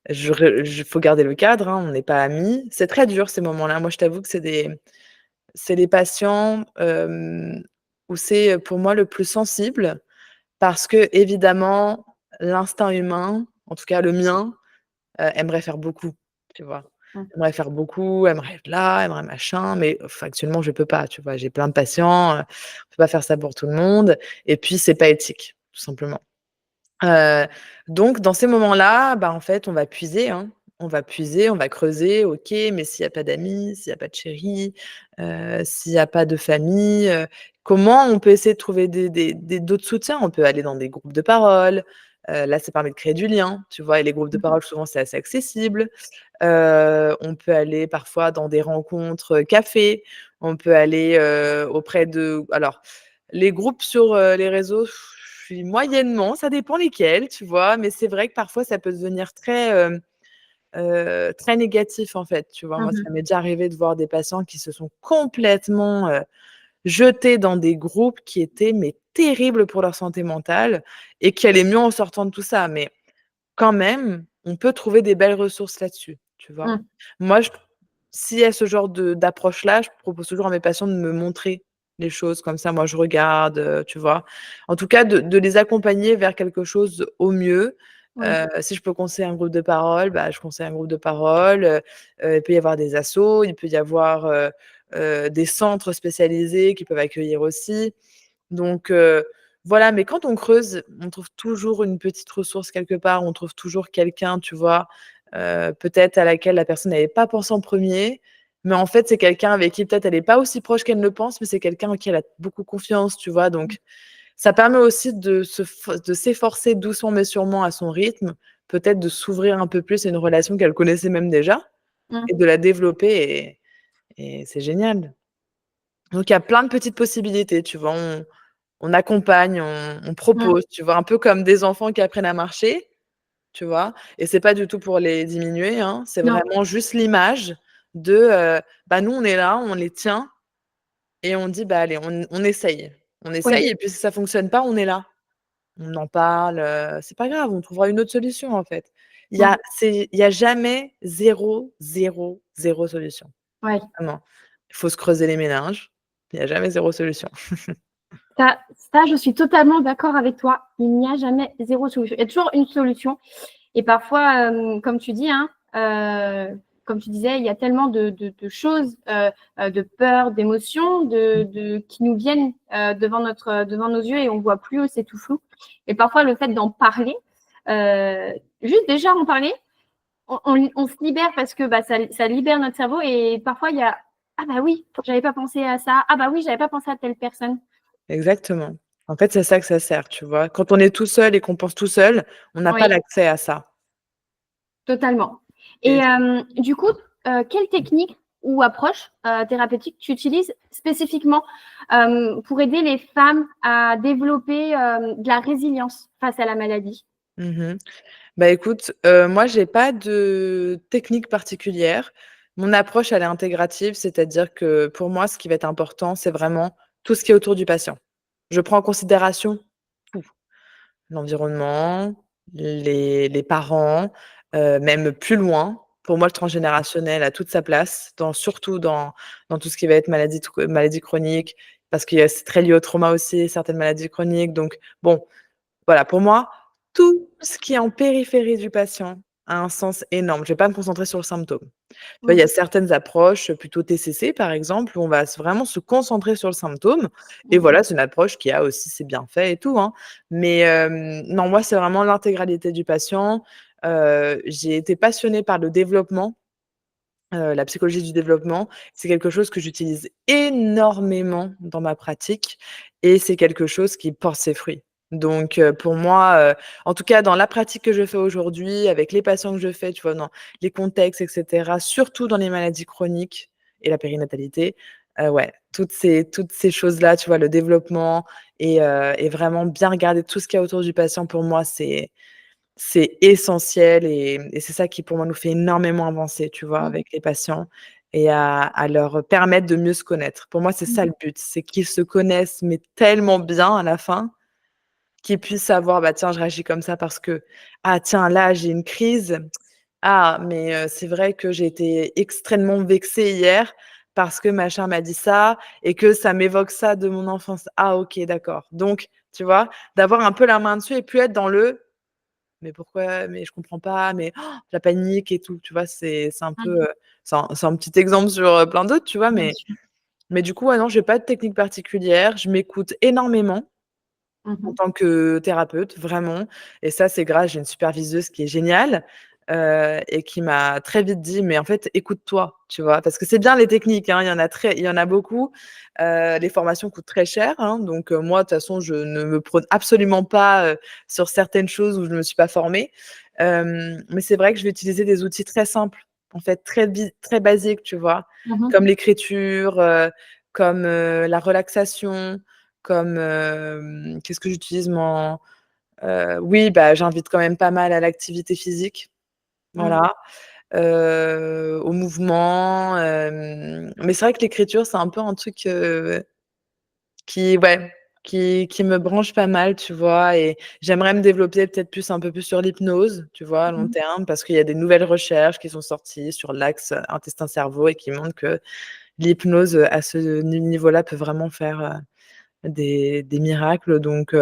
je faut garder le cadre, hein, on n'est pas amis. C'est très dur ces moments-là. Moi, je t'avoue que c'est les patients, où c'est, pour moi le plus sensible. Parce qu'évidemment, l'instinct humain, en tout cas le mien, aimerait faire beaucoup, tu vois?
Mmh.
Aimerait faire beaucoup, aimerait être là, aimerait machin, mais factuellement, je peux pas, tu vois? J'ai plein de patients, on peut pas faire ça pour tout le monde et puis c'est pas éthique, tout simplement. Heu, donc dans ces moments-là, en fait, on va puiser, hein. On va puiser, on va creuser, OK, mais s'il y a pas d'amis, s'il y a pas de chéri, s'il y a pas de famille, comment on peut essayer de trouver des d'autres soutiens? On peut aller dans des groupes de parole, là, ça permet de créer du lien, tu vois? Et les groupes de
Mmh.
parole, souvent, c'est assez accessible. On peut aller parfois dans des rencontres, café. On peut aller, auprès de alors, les groupes sur, les réseaux, je suis moyennement, ça dépend lesquels, tu vois? Mais c'est vrai que parfois ça peut devenir très négatif, en fait, tu vois?
Mmh
Moi,
mh.
ça m'est déjà arrivé de voir des patients qui se sont complètement, jetés dans des groupes qui étaient, mais terribles pour leur santé mentale et qui allaient mieux en sortant de tout ça. Mais quand même, on peut trouver des belles ressources là-dessus, tu vois?
Mmh.
Moi, s'il y a ce genre d'approche-là, je propose toujours à mes patients de me montrer les choses comme ça, moi je regarde, tu vois? En tout cas, de les accompagner vers quelque chose au mieux.
Oui.
Si je peux conseiller un groupe de parole, je conseille un groupe de parole, il peut y avoir des assos, il peut y avoir, des centres spécialisés qui peuvent accueillir aussi. Donc voilà, mais quand on creuse, on trouve toujours une petite ressource quelque part, on trouve toujours quelqu'un, tu vois? Peut-être à laquelle la personne n'avait pas pensé en premier, mais en fait, c'est quelqu'un avec qui peut-être elle est pas aussi proche qu'elle ne le pense, mais c'est quelqu'un en qui elle a beaucoup confiance, tu vois? Donc ça permet aussi de s'efforcer doucement mais sûrement à son rythme, peut-être de s'ouvrir un peu plus à une relation qu'elle connaissait même déjà
Mmh.
et de la développer et c'est génial. Donc il y a plein de petites possibilités, tu vois? On accompagne, on
Mmh.
propose, tu vois? Un peu comme des enfants qui apprennent à marcher, tu vois? Et c'est pas du tout pour les diminuer, hein, c'est
Non.
vraiment juste l'image de, nous on est là, on les tient et on dit: «Allez, on essaye». On
Oui.
essaye et puis si ça fonctionne pas, on est là. On en parle, c'est pas grave, on trouvera une autre solution, en fait.
Mmh.
Il y a jamais zéro, zéro, zéro solution.
Ouais.
Vraiment. Il faut se creuser les méninges, il y a jamais zéro solution.
Ça, je suis totalement d'accord avec toi. Il n'y a jamais zéro solution. Il y a toujours une solution et parfois, comme tu dis, hein, comme tu disais, il y a tellement de choses, de peurs, d'émotions, qui nous viennent devant nos yeux et on voit plus, c'est tout flou. Et parfois, le fait d'en parler, juste déjà en parler, on se libère parce que ça libère notre cerveau et parfois il y a ah bah oui, j'avais pas pensé à ça. Ah bah oui, j'avais pas pensé à telle personne.
Exactement. En fait, c'est ça que ça sert, tu vois? Quand on est tout seul et qu'on pense tout seul, on n'a pas
Oui,
l'accès à ça
totalement. Et
et
du coup, quelle technique ou approche thérapeutique tu utilises spécifiquement pour aider les femmes à développer de la résilience face à la maladie?
mmh Bah, écoute, moi, j'ai pas de technique particulière. Mon approche, elle est intégrative, c'est-à-dire que pour moi, ce qui va être important, c'est vraiment tout ce qui est autour du patient. Je prends en considération tout, l'environnement, les parents, même plus loin. Pour moi, le transgénérationnel a toute sa place surtout dans tout ce qui va être maladie chronique parce que c'est très lié au trauma aussi, certaines maladies chroniques donc bon, voilà, pour moi, tout ce qui est en périphérie du patient a un sens énorme. Je vais pas me concentrer sur le symptôme. Tu vois, il y a
Mmh
certaines approches, plutôt TCC par exemple, où on va vraiment se concentrer sur le symptôme et
mh.
voilà, c'est une approche qui a aussi ses bienfaits et tout, hein. Mais non, moi, c'est vraiment l'intégralité du patient. J'ai été passionnée par le développement, la psychologie du développement. C'est quelque chose que j'utilise énormément dans ma pratique et c'est quelque chose qui porte ses fruits. Donc pour moi, en tout cas dans la pratique que je fais aujourd'hui, avec les patients que je fais, tu vois, dans les contextes et cetera, surtout dans les maladies chroniques et la périnatalité, ouais, toutes ces choses-là, tu vois, le développement et vraiment bien regarder tout ce qu'il y a autour du patient, pour moi, c'est essentiel et c'est ça qui, pour moi, nous fait énormément avancer, tu vois,
Mmh.
avec les patients et à leur permettre de mieux se connaître. Pour moi, c'est ça
Mmh.
le but, c'est qu'ils se connaissent, mais tellement bien à la fin, qu'ils puissent savoir: «Bah, tiens, je réagis comme ça parce que, ah tiens, là, j'ai une crise. Ah, mais c'est vrai que j'ai été extrêmement vexée hier parce que machin m'a dit ça et que ça m'évoque ça de mon enfance. Ah OK, d'accord». Donc, tu vois, d'avoir un peu la main dessus et plus être dans le mais pourquoi? Mais je comprends pas, mais la panique et tout, tu vois? C'est un peu,
Mmh.
c'est un petit exemple sur, plein d'autres, tu vois?
Bien
Mais
sûr.
mais du coup, ouais, non, j'ai pas de technique particulière. Je m'écoute énormément en
Mmh.
tant que thérapeute, vraiment et ça, c'est grâce j'ai une superviseuse qui est géniale, et qui m'a très vite dit: «Mais en fait, écoute-toi», tu vois? Parce que c'est bien les techniques, hein, il y en a beaucoup, les formations coûtent très cher, hein, donc moi, de toute façon, je ne me prône absolument pas, sur certaines choses où je ne me suis pas formée, mais c'est vrai que je vais utiliser des outils très simples, en fait, très basiques, tu vois?
Mmh.
Comme l'écriture, comme, la relaxation, comme, qu'est-ce que j'utilise moi? Oui, bah, j'invite quand même pas mal à l'activité physique,
Mmh.
voilà, au mouvement, mais c'est vrai que l'écriture, c'est un peu un truc, qui ouais, qui me branche pas mal, tu vois? Et j'aimerais me développer peut-être un peu plus sur l'hypnose, tu vois, à long
Mmh.
terme, parce qu'il y a des nouvelles recherches qui sont sorties sur l'axe intestin-cerveau et qui montrent que l'hypnose, à ce niveau-là peut vraiment faire, des miracles donc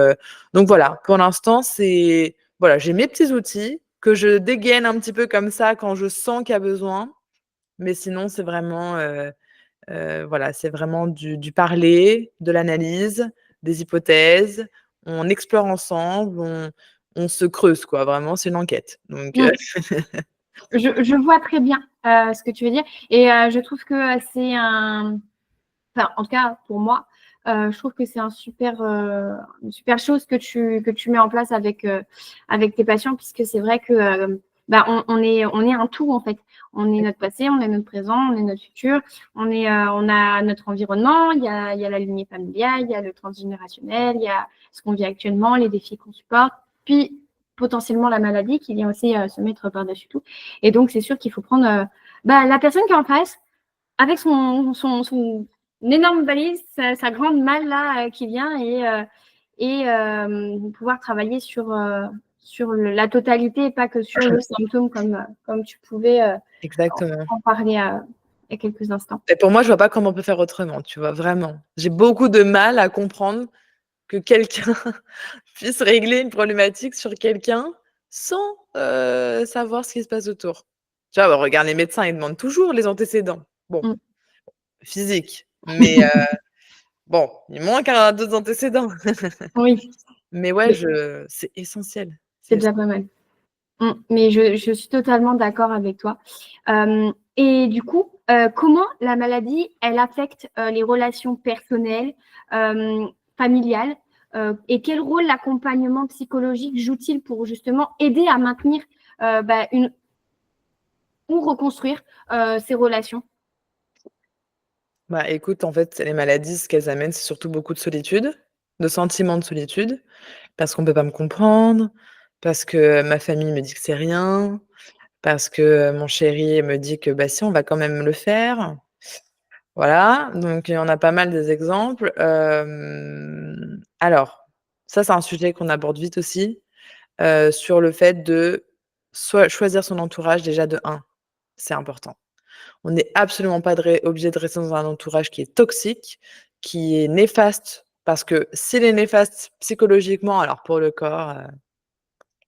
voilà, pour l'instant, c'est voilà, j'ai mes petits outils que je dégaine un petit peu comme ça quand je sens qu'il y a besoin, mais sinon c'est vraiment, voilà, c'est vraiment du parler, de l'analyse, des hypothèses. On explore ensemble, on se creuse quoi, vraiment, c'est une enquête donc
Mmh. Je vois très bien ce que tu veux dire et je trouve que c'est un enfin, en tout cas pour moi, je trouve que c'est une super chose que tu mets en place avec tes patients puisque c'est vrai que, on est un tout en fait. On est notre passé, on est notre présent, on est notre futur, on a notre environnement, il y a la lignée familiale, il y a le transgénérationnel, il y a ce qu'on vit actuellement, les défis qu'on supporte, puis potentiellement la maladie qui vient aussi, se mettre par-dessus tout et donc c'est sûr qu'il faut prendre, la personne qui est en face avec son une énorme valise, sa grande malle là qui vient et pouvoir travailler sur la totalité et pas que sur le symptôme comme tu pouvais
exactement
en parler il y a quelques instants.
et pour moi, je vois pas comment on peut faire autrement, tu vois? Vraiment. J'ai beaucoup de mal à comprendre que quelqu'un puisse régler une problématique sur quelqu'un sans, savoir ce qui se passe autour. Tu vois? Regarde les médecins, ils demandent toujours les antécédents. Bon,
Mmh.
physiques, mais bon, il manque d'autres antécédents.
Oui,
Mais ouais,
mais
c'est essentiel,
c'est
c'est
déjà pas mal. Mais je suis totalement d'accord avec toi. Et du coup, comment la maladie, elle affecte les relations personnelles, euh, familiales, et quel rôle l'accompagnement psychologique joue-t-il pour justement aider à maintenir ou reconstruire ces relations?
Bah, écoute, en fait, les maladies, ce qu'elles amènent, c'est surtout beaucoup de solitude, de sentiments de solitude, parce qu'on peut pas me comprendre, parce que ma famille me dit que c'est rien, parce que mon chéri me dit que, bah, si, on va quand même le faire. Voilà, donc il y en a pas mal des exemples. Alors, ça, c'est un sujet qu'on aborde vite aussi, sur le fait de soit choisir son entourage déjà de un, c'est important. On n'est absolument pas obligé de rester dans un entourage qui est toxique, qui est néfaste, parce que s'il est néfaste psychologiquement, alors pour le corps,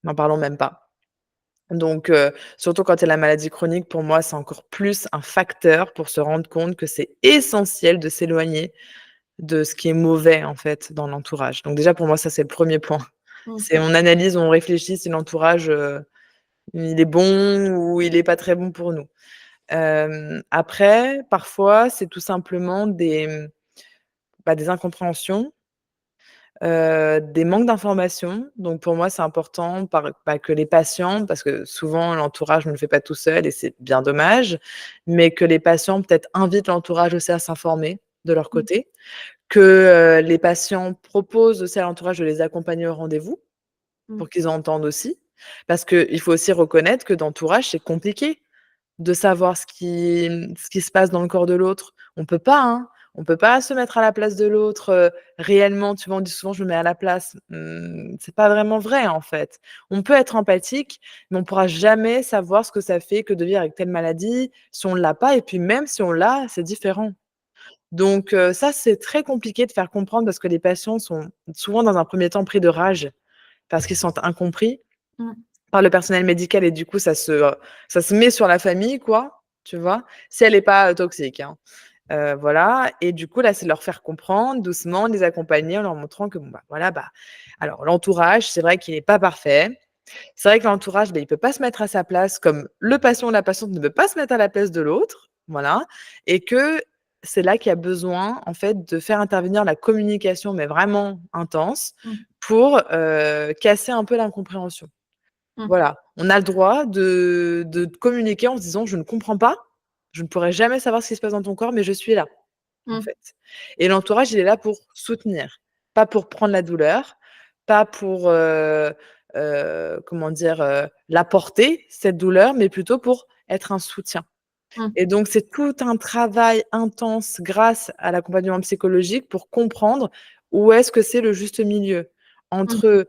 n'en parlons même pas. Donc surtout quand il y a la maladie chronique, pour moi, c'est encore plus un facteur pour se rendre compte que c'est essentiel de s'éloigner de ce qui est mauvais, en fait, dans l'entourage. Donc déjà, pour moi, ça, c'est le premier point.
Mm.
C'est on analyse, on réfléchit si l'entourage, il est bon ou il est pas très bon pour nous. Après, parfois, c'est tout simplement des incompréhensions, des manques d'informations. Donc pour moi, c'est important que les patients, parce que souvent l'entourage ne le fait pas tout seul et c'est bien dommage, mais que les patients peut-être invitent l'entourage aussi à s'informer de leur
Mm.
côté, que, les patients proposent aussi à l'entourage de les accompagner au rendez-vous
Mm.
pour qu'ils entendent aussi. Parce qu'il faut aussi reconnaître que d'entourage, c'est compliqué de savoir ce qui se passe dans le corps de l'autre. On peut pas, hein, on peut pas se mettre à la place de l'autre, réellement. Tu vois, on dit souvent: «Je me mets à la place». C'est pas vraiment vrai, en fait. On peut être empathique, mais on pourra jamais savoir ce que ça fait que de vivre avec telle maladie, si on l'a pas et puis même si on l'a, c'est différent. Donc ça, c'est très compliqué de faire comprendre parce que les patients sont souvent dans un premier temps pris de rage parce qu'ils se sentent incompris
Mm.
par le personnel médical et du coup, ça se met sur la famille, quoi, tu vois? Si elle est pas, toxique, hein. Voilà et du coup, là, c'est de leur faire comprendre doucement, de les accompagner en leur montrant que bon, bah, voilà, bah, alors l'entourage, c'est vrai qu'il est pas parfait. C'est vrai que l'entourage, bah, il peut pas se mettre à sa place comme le patient ou la patiente ne peut pas se mettre à la place de l'autre, voilà et que c'est là qu'il y a besoin, en fait, de faire intervenir la communication, mais vraiment intense
Mm.
pour, casser un peu l'incompréhension.
Mm.
Voilà, on a le droit de communiquer en se disant: «Je ne comprends pas, je ne pourrai jamais savoir ce qui se passe dans ton corps, mais je suis là», en
Mm.
fait et l'entourage, il est là pour soutenir, pas pour prendre la douleur, pas pour, comment dire? La porter, cette douleur, mais plutôt pour être un soutien
Mm.
et donc c'est tout un travail intense grâce à l'accompagnement psychologique pour comprendre où est-ce que c'est le juste milieu
Mm.
entre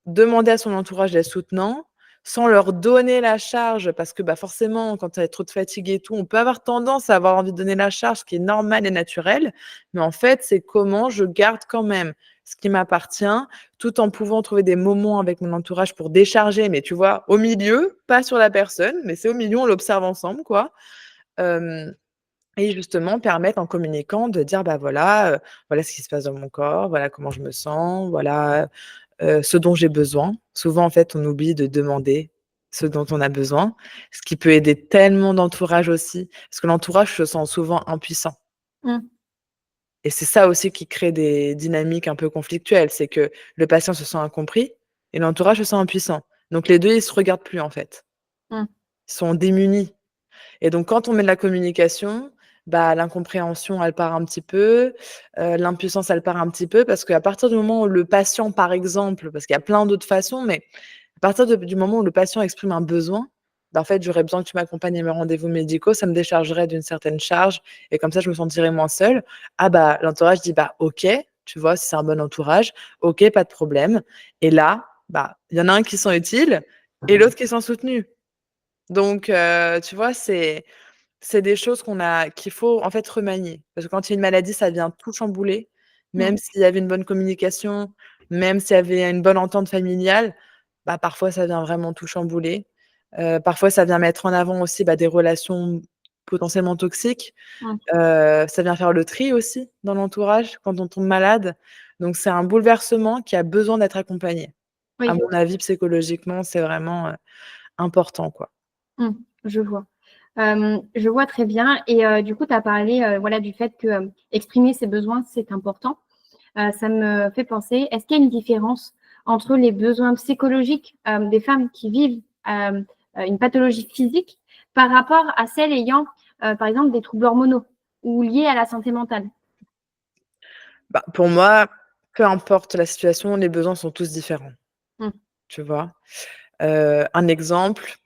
demander à son entourage d'être soutenant, sans leur donner la charge parce que, bah, forcément, quand tu es trop de fatigue et tout, on peut avoir tendance à avoir envie de donner la charge, ce qui est normal et naturel. Mais en fait, c'est comment je garde quand même ce qui m'appartient, tout en pouvant trouver des moments avec mon entourage pour décharger, mais tu vois, au milieu, pas sur la personne, mais c'est au milieu, on l'observe ensemble, quoi. Hem Et justement permettre en communiquant de dire: «Bah, voilà, voilà ce qui se passe dans mon corps, voilà comment je me sens, voilà, ce dont j'ai besoin». Souvent, en fait, on oublie de demander ce dont on a besoin, ce qui peut aider tellement d'entourage aussi, parce que l'entourage se sent souvent impuissant
Mm.
et c'est ça aussi qui crée des dynamiques un peu conflictuelles. C'est que le patient se sent incompris et l'entourage se sent impuissant. Donc les 2 ils se regardent plus, en fait.
Mm.
Ils sont démunis. Et donc quand on met de la communication, bah, l'incompréhension, elle part un petit peu, l'impuissance, elle part un petit peu parce qu'à partir du moment où le patient, par exemple, parce qu'il y a plein d'autres façons, mais à partir du moment où le patient exprime un besoin, bah, en fait, j'aurais besoin que tu m'accompagnes à mes rendez-vous médicaux, ça me déchargerait d'une certaine charge et comme ça, je me sentirais moins seule. Ah bah, l'entourage dit: «Bah, OK», tu vois? Si c'est un bon entourage, «OK, pas de problème» et là, bah, il y en a un qui sent utile et l'autre qui sent soutenu. Donc tu vois, c'est des choses qu'il faut, en fait, remanier. Parce que quand il y a une maladie, ça vient tout chambouler. Même
Mm.
s'il y avait une bonne communication, même s'il y avait une bonne entente familiale, bah, parfois ça vient vraiment tout chambouler. Parfois, ça vient mettre en avant aussi, des relations potentiellement toxiques.
Mmh.
Ça vient faire le tri aussi dans l'entourage quand on tombe malade. Donc c'est un bouleversement qui a besoin d'être accompagné. À
Oui.
mon avis, psychologiquement, c'est vraiment, important, quoi.
Mmh, je vois. Je vois très bien et du coup, tu as parlé, voilà, du fait que, exprimer ses besoins, c'est important. Ça me fait penser, est-ce qu'il y a une différence entre les besoins psychologiques, des femmes qui vivent, une pathologie physique par rapport à celles ayant, par exemple, des troubles hormonaux ou liés à la santé mentale?
Pour moi, peu importe la situation, les besoins sont tous différents,
Mmh,
tu vois? Un exemple,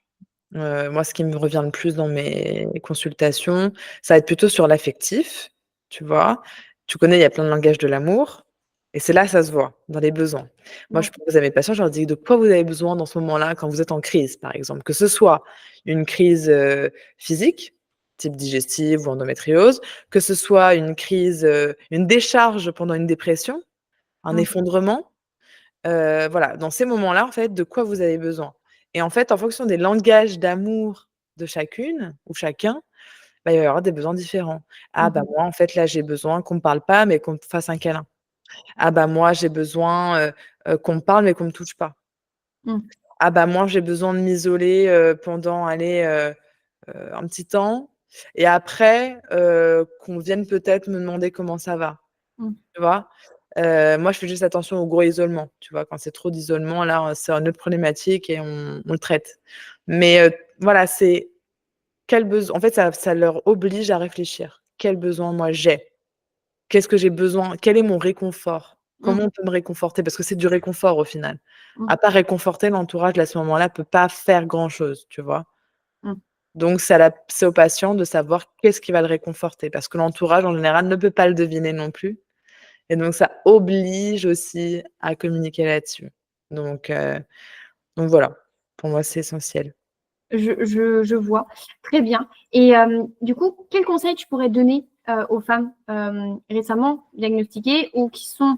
moi, ce qui me revient le plus dans mes consultations, ça va être plutôt sur l'affectif, tu vois? Tu connais, il y a plein de langages de l'amour et c'est là, ça se voit, dans les besoins. Moi, je
ouais.
propose à mes patients, je leur dis: «De quoi vous avez besoin dans ce moment-là, quand vous êtes en crise?» par exemple. Que ce soit une crise, physique, type digestive ou endométriose, que ce soit une crise, une décharge pendant une dépression, un
Mmh,
effondrement. Voilà, dans ces moments-là, en fait, de quoi vous avez besoin? Et en fait, en fonction des langages d'amour de chacune ou chacun, il va y avoir des besoins différents. Ah
mmh,
moi, en fait, là, j'ai besoin qu'on me parle pas, mais qu'on me fasse un câlin. Ah moi, j'ai besoin, qu'on me parle, mais qu'on me touche pas.
mmh,
Ah moi, j'ai besoin de m'isoler, pendant, allez, un petit temps et après, qu'on vienne peut-être me demander comment ça va.
mmh,
Tu vois? Moi, je fais juste attention au gros isolement, tu vois? Quand c'est trop d'isolement, là, c'est une autre problématique et on le traite. Mais, voilà, c'est quel besoin en fait, ça leur oblige à réfléchir. Quel besoin moi j'ai? Qu'est-ce que j'ai besoin? Quel est mon réconfort?
mmh,
Comment on peut me réconforter? Parce que c'est du réconfort au final.
mmh,
À part réconforter, l'entourage, à ce moment-là, peut pas faire grand-chose, tu vois?
mmh.
Donc c'est au patient de savoir qu'est-ce qui va le réconforter parce que l'entourage, en général, ne peut pas le deviner non plus. Et donc ça oblige aussi à communiquer là-dessus. Donc heu, donc voilà, pour moi, c'est essentiel.
Je vois. Très bien et du coup, quels conseils tu pourrais donner, aux femmes, récemment diagnostiquées ou qui sont,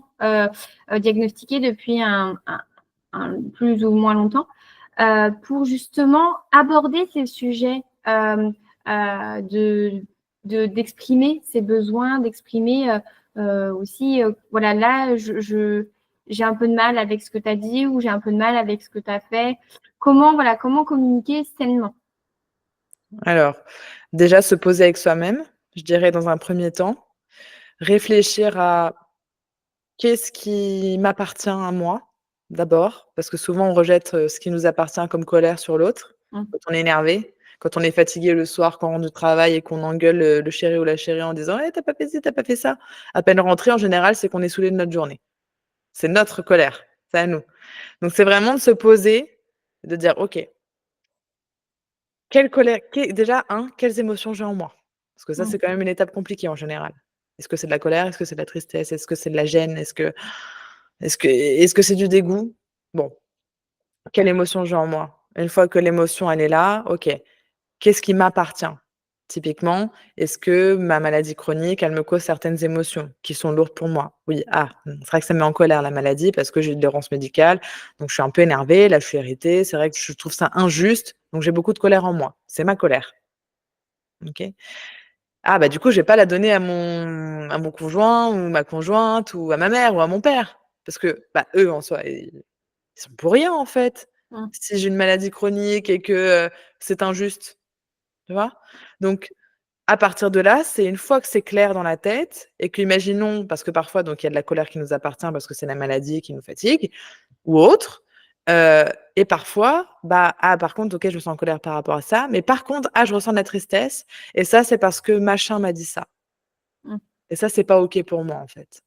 diagnostiquées depuis un plus ou moins longtemps, pour justement aborder ces sujets, de d'exprimer ses besoins, d'exprimer, aussi, voilà, là, j'ai un peu de mal avec ce que tu as dit ou j'ai un peu de mal avec ce que tu as fait. Voilà, comment communiquer sainement?
Alors, déjà se poser avec soi-même, je dirais dans un premier temps, réfléchir à qu'est-ce qui m'appartient à moi, d'abord, parce que souvent on rejette, ce qui nous appartient comme colère sur l'autre,
Mmh,
quand on est énervé, quand on est fatigué le soir, quand on rentre du travail et qu'on engueule, le chéri ou la chérie en disant: «Eh, tu pas fait ci, tu pas fait ça». À peine rentré, en général, c'est qu'on est saoulé de notre journée. C'est notre colère, c'est à nous. Donc c'est vraiment de se poser, de dire: «OK, quelle colère déjà quelles émotions j'ai en moi?» Parce que ça,
mmh,
c'est quand même une étape compliquée en général. Est-ce que c'est de la colère? Est-ce que c'est de la tristesse? Est-ce que c'est de la gêne? Est-ce que c'est du dégoût? Bon, quelle émotion j'ai en moi? Une fois que l'émotion, elle est là, OK, qu'est-ce qui m'appartient? Typiquement, est-ce que ma maladie chronique, elle me cause certaines émotions qui sont lourdes pour moi? Oui, c'est vrai que ça me met en colère la maladie parce que j'ai une errance médicale, donc je suis un peu énervée, là je suis irritée, c'est vrai que je trouve ça injuste, donc j'ai beaucoup de colère en moi. C'est ma colère, OK? Du coup, je vais pas la donner à mon conjoint ou ma conjointe ou à ma mère ou à mon père parce que, eux en soi, ils sont pour rien en fait.
mmh,
Si j'ai une maladie chronique et que, c'est injuste, tu vois? Donc à partir de là, c'est une fois que c'est clair dans la tête et qu'imaginons parce que parfois donc il y a de la colère qui nous appartient parce que c'est la maladie qui nous fatigue ou autre, heu et parfois, par contre, OK, je me sens en colère par rapport à ça, mais par contre, je ressens de la tristesse et ça, c'est parce que machin m'a dit ça
mmh,
et ça, c'est pas OK pour moi, en fait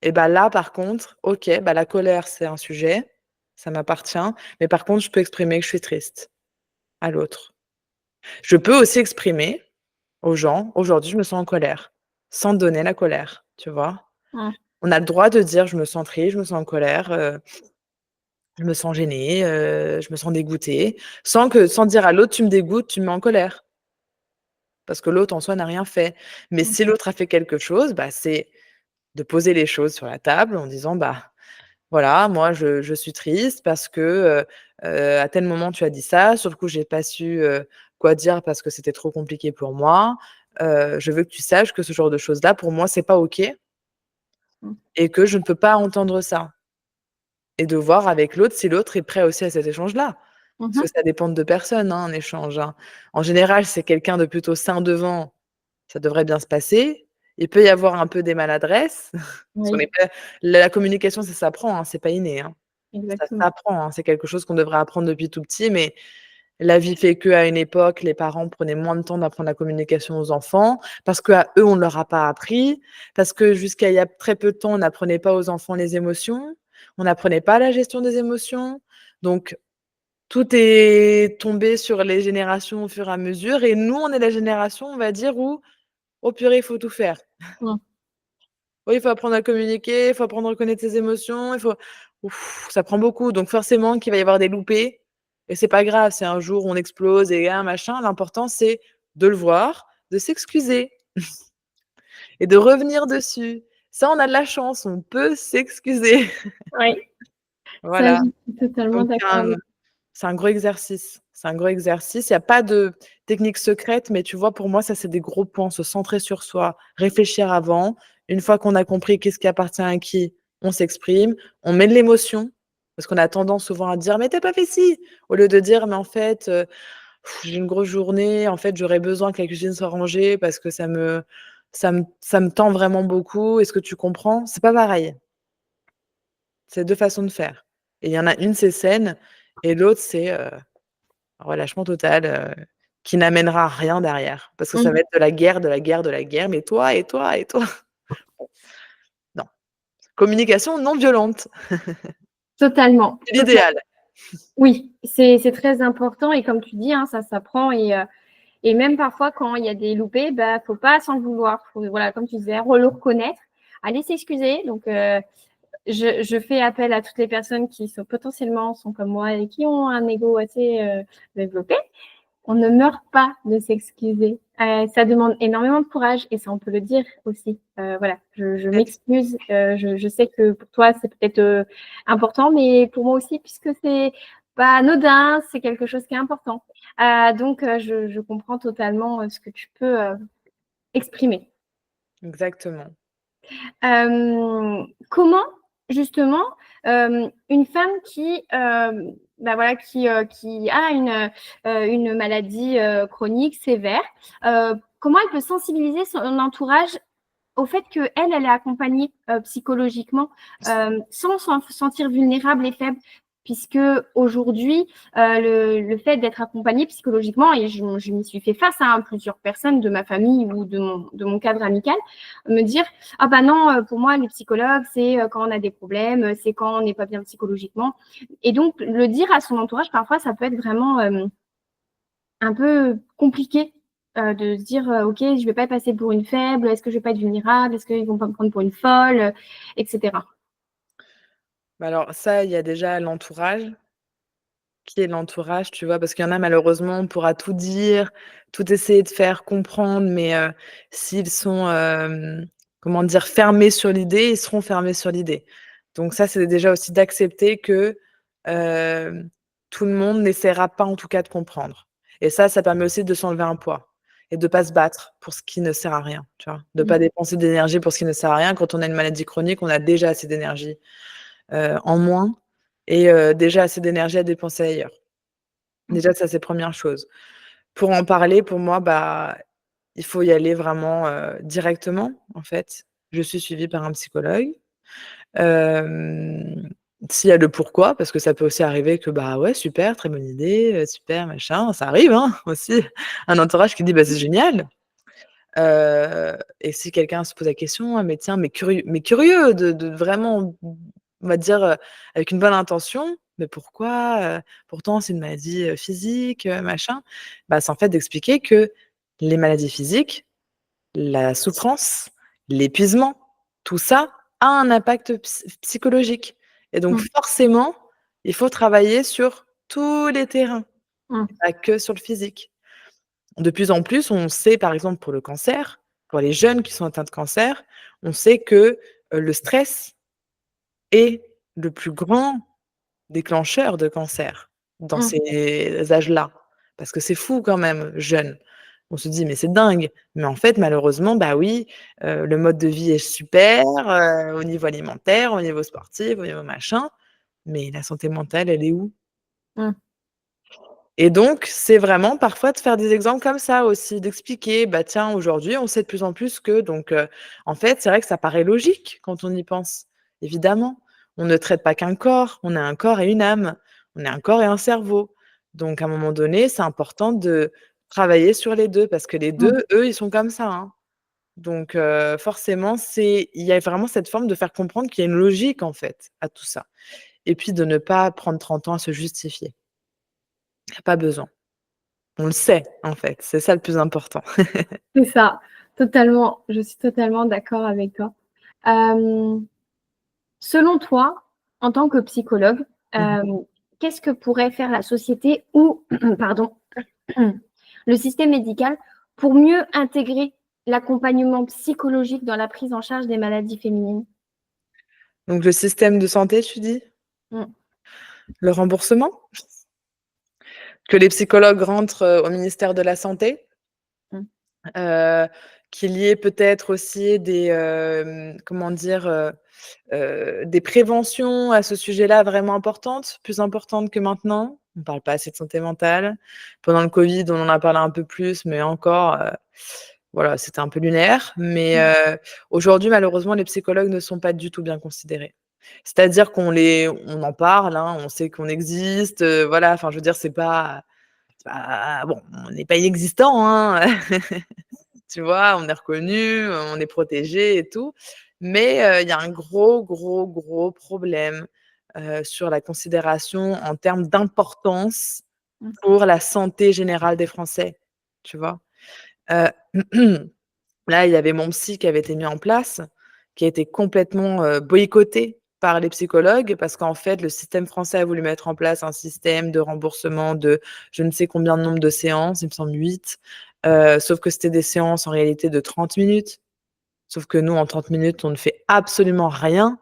et là, par contre, OK, la colère, c'est un sujet, ça m'appartient, mais par contre, je peux exprimer que je suis triste à l'autre. Je peux aussi exprimer aux gens: «Aujourd'hui, je me sens en colère», sans donner la colère, tu vois?
mmh,
On a le droit de dire: «Je me sens triste, je me sens en colère, je me sens gênée, je me sens dégoûtée», sans dire à l'autre: «Tu me dégoûtes, tu me mets en colère», parce que l'autre en soi n'a rien fait. Mais
mmh,
si l'autre a fait quelque chose, c'est de poser les choses sur la table en disant: Voilà, moi je suis triste parce que, à tel moment tu as dit ça, sur le coup j'ai pas su, quoi dire parce que c'était trop compliqué pour moi. Je veux que tu saches que ce genre de choses-là, pour moi, c'est pas OK
Mmh.
et que je ne peux pas entendre ça et de voir avec l'autre si l'autre est prêt aussi à cet échange-là.
Mmh
Parce que
mh.
ça dépend de 2 personnes, hein, un échange, hein. En général, si c'est quelqu'un de plutôt sain devant, ça devrait bien se passer. Il peut y avoir un peu des maladresses, parce qu'on
Oui,
n'est pas la communication, ça s'apprend, hein, c'est pas inné, hein. Ça
exactement.
s'apprend, hein, c'est quelque chose qu'on devrait apprendre depuis tout petit, mais la vie fait qu'à une époque, les parents prenaient moins de temps d'apprendre la communication aux enfants, parce qu'à eux, on ne leur a pas appris, parce que jusqu'à il y a très peu de temps, on n'apprenait pas aux enfants les émotions, on n'apprenait pas la gestion des émotions. Donc tout est tombé sur les générations au fur et à mesure et nous, on est la génération, on va dire, où: «Oh purée, il faut tout faire».
Mmh.
Oui, il faut apprendre à communiquer, il faut apprendre à reconnaître ses émotions, il faut ouf, ça prend beaucoup, donc forcément qu'il va y avoir des loupés et c'est pas grave si un jour on explose et machin, l'important c'est de le voir, de s'excuser et de revenir dessus. Ça, on a de la chance, on peut s'excuser.
Oui, ça, je
Voilà,
suis totalement
donc
d'accord avec.
c'est un gros exercice. C'est un gros exercice. Il y a pas de technique secrète, mais tu vois, pour moi, ça, c'est des gros points. Se centrer sur soi, réfléchir avant. Une fois qu'on a compris qu'est-ce qui appartient à qui, on s'exprime, on met de l'émotion, parce qu'on a tendance souvent à dire: «Mais tu as pas fait ci!» au lieu de dire: «Mais en fait, j'ai une grosse journée, en fait, j'aurais besoin que la cuisine soit rangée parce que ça me tend vraiment beaucoup. Est-ce que tu comprends?» C'est pas pareil. C'est 2 façons de faire et il y en a une, c'est saine et l'autre, c'est, relâchement total, qui n'amènera rien derrière. Parce que ça
Mmh.
va être de la guerre, de la guerre, de la guerre. «Mais toi et toi et toi?» Non. Communication non violente,
Totalement,
c'est
totalement.
l'idéal.
Oui, c'est très important et comme tu dis, hein, ça s'apprend et même parfois quand il y a des loupés, bah, faut pas s'en vouloir. Faut, voilà, comme tu disais, le reconnaître, aller s'excuser. Donc, je fais appel à toutes les personnes qui sont potentiellement sont comme moi et qui ont un ego assez développé. On ne meurt pas de s'excuser. Ça demande énormément de courage et ça, on peut le dire aussi. Voilà, je m'excuse. Je sais que pour toi, c'est peut-être important, mais pour moi aussi, puisque c'est pas anodin, c'est quelque chose qui est important. Donc, je comprends totalement ce que tu peux exprimer.
Exactement.
Comment justement, une femme qui, bah, voilà, qui a une maladie, chronique sévère, comment elle peut sensibiliser son entourage au fait qu'elle, elle est accompagnée, psychologiquement, sans s'en sentir vulnérable et faible? Puisque aujourd'hui, le fait d'être accompagnée psychologiquement et je m'y suis fait face, hein, plusieurs personnes de ma famille ou de mon cadre amical, me dire: «Ah bah non, pour moi les psychologues, c'est, quand on a des problèmes, c'est quand on n'est pas bien psychologiquement» et donc le dire à son entourage, parfois, ça peut être vraiment, un peu compliqué, de se dire, «OK, je vais pas passer pour une faible. Est-ce que je vais pas être vulnérable? Est-ce qu'ils vont pas me prendre pour une folle?» et cetera.
Bah, alors ça, il y a déjà l'entourage. Qui est l'entourage, tu vois? Parce qu'il y en a malheureusement, on pourra tout dire, tout essayer de faire comprendre, mais s'ils sont, comment dire? Fermés sur l'idée, ils seront fermés sur l'idée. Donc ça, c'est déjà aussi d'accepter que, hem, tout le monde n'essaiera pas en tout cas de comprendre. Et ça permet aussi de s'enlever un poids et de pas se battre pour ce qui ne sert à rien, tu vois? De
Mmh.
pas dépenser d'énergie pour ce qui ne sert à rien. Quand on a une maladie chronique, on a déjà assez d'énergie, en moins et déjà assez d'énergie à dépenser ailleurs.
Mmh.
Déjà, ça, c'est première chose. Pour en parler, pour moi, bah, il faut y aller vraiment, directement, en fait. Je suis suivie par un psychologue. Hem, S'il y a le pourquoi, parce que ça peut aussi arriver que, bah, ouais, super, très bonne idée, super, machin, ça arrive, hein, aussi. Un entourage qui dit: «Bah, c'est génial». Et si quelqu'un se pose la question: «Ah mais tiens, mais curieux de vraiment, on va dire, avec une bonne intention, mais pourquoi, pourtant c'est une maladie, physique, machin». Bah, c'est en fait d'expliquer que les maladies physiques, la souffrance, l'épuisement, tout ça a un impact psychologique et donc
Mmh.
forcément, il faut travailler sur tous les terrains,
Mmh.
pas que sur le physique. De plus en plus, on sait, par exemple, pour le cancer, pour les jeunes qui sont atteints de cancer, on sait que, le stress est le plus grand déclencheur de cancer dans
Mmh.
ces âges-là. Parce que c'est fou quand même, jeune. On se dit: «Mais c'est dingue!» mais en fait, malheureusement, bah oui, le mode de vie est super, au niveau alimentaire, au niveau sportif, au niveau machin, mais la santé mentale, elle est où?
Mmh.
Et donc, c'est vraiment parfois de faire des exemples comme ça aussi, d'expliquer: «Bah tiens, aujourd'hui, on sait de plus en plus que» donc en fait, c'est vrai que ça paraît logique quand on y pense, évidemment. On ne traite pas qu'un corps, on a un corps et une âme, on a un corps et un cerveau. Donc à un moment donné, c'est important de travailler sur les 2 parce que les
Mmh.
2, eux, ils sont comme ça, hein. Donc forcément, il y a vraiment cette forme de faire comprendre qu'il y a une logique, en fait, à tout ça et puis de ne pas prendre 30 ans à se justifier. Il y a pas besoin. On le sait, en fait, c'est ça le plus important.
C'est ça, totalement. Je suis totalement d'accord avec toi. Hem, Selon toi, en tant que psychologue,
Mmh.
qu'est-ce que pourrait faire la société ou pardon, le système médical pour mieux intégrer l'accompagnement psychologique dans la prise en charge des maladies féminines?
Donc le système de santé, tu dis?
Mmh.
Le remboursement? Que les psychologues rentrent, au ministère de la santé?
Mmh.
Heu, qu'il y ait peut-être aussi des, comment dire? Des préventions à ce sujet-là vraiment importantes, plus importantes que maintenant. On parle pas assez de santé mentale. Pendant le covid, on en a parlé un peu plus, mais encore, voilà, c'était un peu lunaire. Mais,
Mmh.
aujourd'hui, malheureusement, les psychologues ne sont pas du tout bien considérés. C'est-à-dire on en parle, hein, on sait qu'on existe, voilà, enfin, je veux dire, c'est pas bon, on n'est pas inexistant, hein. Tu vois? On est reconnus, on est protégés et tout. Mais, il y a un gros, gros, gros problème, sur la considération en termes d'importance
Mmh.
pour la santé générale des Français, tu vois? Heu, là, il y avait mon psy qui avait été mis en place, qui a été complètement, boycotté par les psychologues parce qu'en fait, le système français a voulu mettre en place un système de remboursement de je ne sais combien de nombre de séances, il me semble 8, sauf que c'était des séances en réalité de 30 minutes. Sauf que nous, en 30 minutes, on ne fait absolument rien.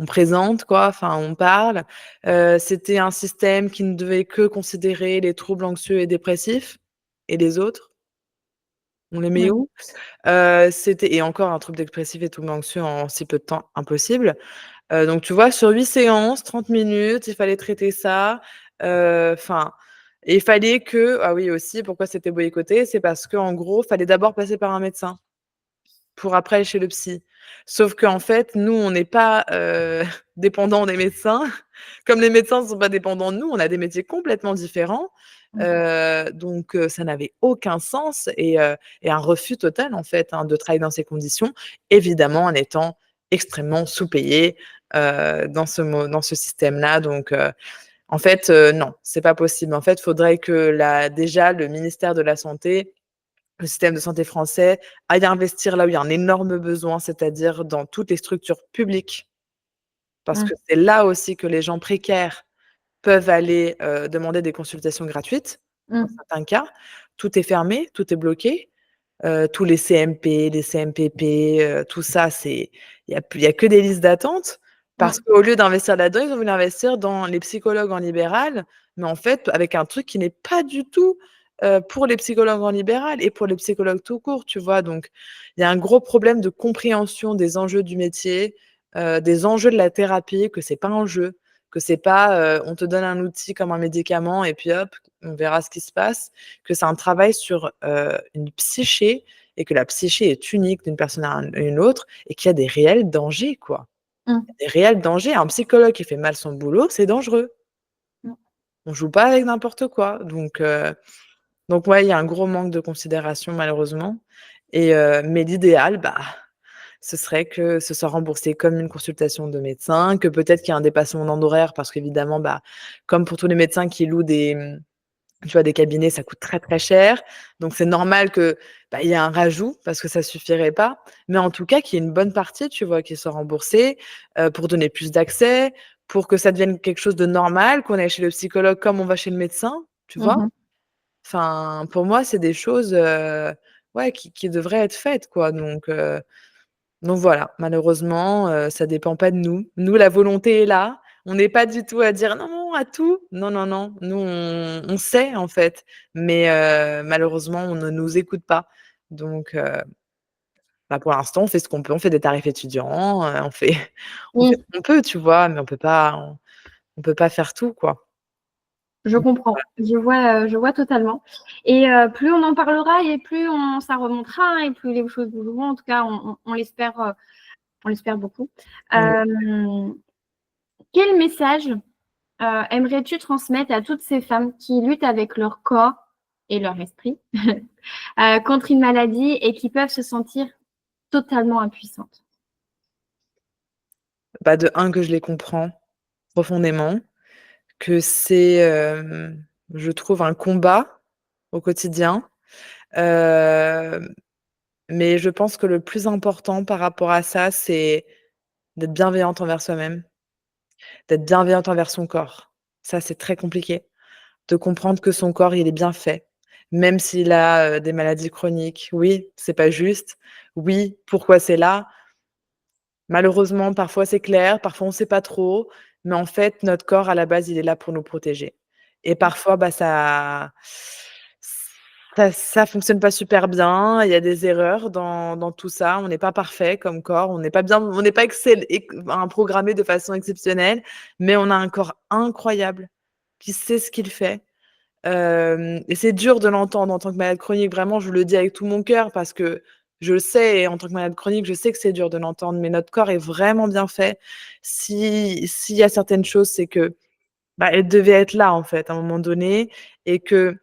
On présente quoi, enfin on parle. C'était un système qui ne devait que considérer les troubles anxieux et dépressifs et les autres, on les met
Ouais.
où? C'était et encore un trouble dépressif et trouble anxieux en si peu de temps, impossible. Donc tu vois, sur 8 séances, 30 minutes, il fallait traiter ça, enfin et il fallait que ah oui aussi, pourquoi c'était boycotté? C'est parce qu'en gros, fallait d'abord passer par un médecin. Pour après aller chez le psy. Sauf qu'en fait, nous, on n'est pas, dépendants des médecins. Comme les médecins ne sont pas dépendants de nous, on a des métiers complètement différents.
Mmh.
Donc ça n'avait aucun sens et un refus total, en fait, hein, de travailler dans ces conditions. Évidemment, en étant extrêmement sous-payés, dans ce système-là. Donc en fait, non, c'est pas possible. En fait, il faudrait que déjà le ministère de la santé le système de santé français aille investir là où il y a un énorme besoin, c'est-à-dire dans toutes les structures publiques. Parce
Mmh.
que c'est là aussi que les gens précaires peuvent aller, demander des consultations gratuites, dans
Mmh.
certains cas. Tout est fermé, tout est bloqué. Tous les CMP, les CMPP, tout ça, il y a que des listes d'attente parce
Mmh.
qu'au lieu d'investir là-dedans, ils ont voulu investir dans les psychologues en libéral, mais en fait, avec un truc qui n'est pas du tout, pour les psychologues en libéral et pour les psychologues tout court, tu vois? Donc il y a un gros problème de compréhension des enjeux du métier, des enjeux de la thérapie, que c'est pas un jeu, que c'est pas, on te donne un outil comme un médicament et puis hop, on verra ce qui se passe, que c'est un travail sur, une psyché et que la psyché est unique d'une personne à une autre et qu'il y a des réels dangers, quoi.
Mmh.
Il y a des réels dangers. Un psychologue qui fait mal son boulot, c'est dangereux.
Mmh.
On joue pas avec n'importe quoi. Donc ouais, il y a un gros manque de considération malheureusement mais l'idéal, bah, ce serait que ce soit remboursé comme une consultation de médecin, que peut-être qu'il y a un dépassement d'honoraires parce qu'évidemment, bah, comme pour tous les médecins qui louent tu vois, des cabinets, ça coûte très, très cher. Donc c'est normal que, bah, il y ait un rajout parce que ça suffirait pas. Mais en tout cas, qu'il y ait une bonne partie, tu vois, qui soit remboursée, pour donner plus d'accès, pour que ça devienne quelque chose de normal, qu'on aille chez le psychologue comme on va chez le médecin, tu vois?
Mmh.
Enfin, pour moi, c'est des choses, ouais, qui devraient être faites, quoi. Donc Donc voilà, malheureusement, ça dépend pas de nous. Nous, la volonté est là. On n'est pas du tout à dire: «Non, non» à tout. Non, non, non. Nous, on sait, en fait, mais malheureusement, on ne nous écoute pas. Donc bah, pour l'instant, on fait ce qu'on peut. On fait des tarifs étudiants, on fait
Mmh,
ce qu'on peut, tu vois? Mais on peut pas faire tout, quoi.
je comprends. Je vois totalement et plus on en parlera et plus ça remontera, hein, et plus les choses bougeront. En tout cas, on l'espère beaucoup.
Oui.
Hem, Quel message, aimerais-tu transmettre à toutes ces femmes qui luttent avec leur corps et leur esprit, contre une maladie et qui peuvent se sentir totalement impuissantes?
Bah, de un que je les comprends profondément, que c'est, je trouve un combat au quotidien. Hem, mais je pense que le plus important par rapport à ça, c'est d'être bienveillante envers soi-même, d'être bienveillante envers son corps. Ça, c'est très compliqué. De comprendre que son corps, il est bien fait, même s'il a, des maladies chroniques. Oui, c'est pas juste. Oui, pourquoi c'est là? Malheureusement, parfois c'est clair, parfois on sait pas trop, mais en fait, notre corps, à la base, il est là pour nous protéger et parfois, bah, ça fonctionne pas super bien. Il y a des erreurs dans tout ça. On n'est pas parfait comme corps, on n'est pas programmé de façon exceptionnelle, mais on a un corps incroyable qui sait ce qu'il fait. Et c'est dur de l'entendre en tant que malade chronique. Vraiment, je le dis avec tout mon cœur parce que je le sais et en tant que malade chronique, je sais que c'est dur de l'entendre, mais notre corps est vraiment bien fait. S'il y a certaines choses, c'est que, bah, elles devaient être là, en fait, à un moment donné et que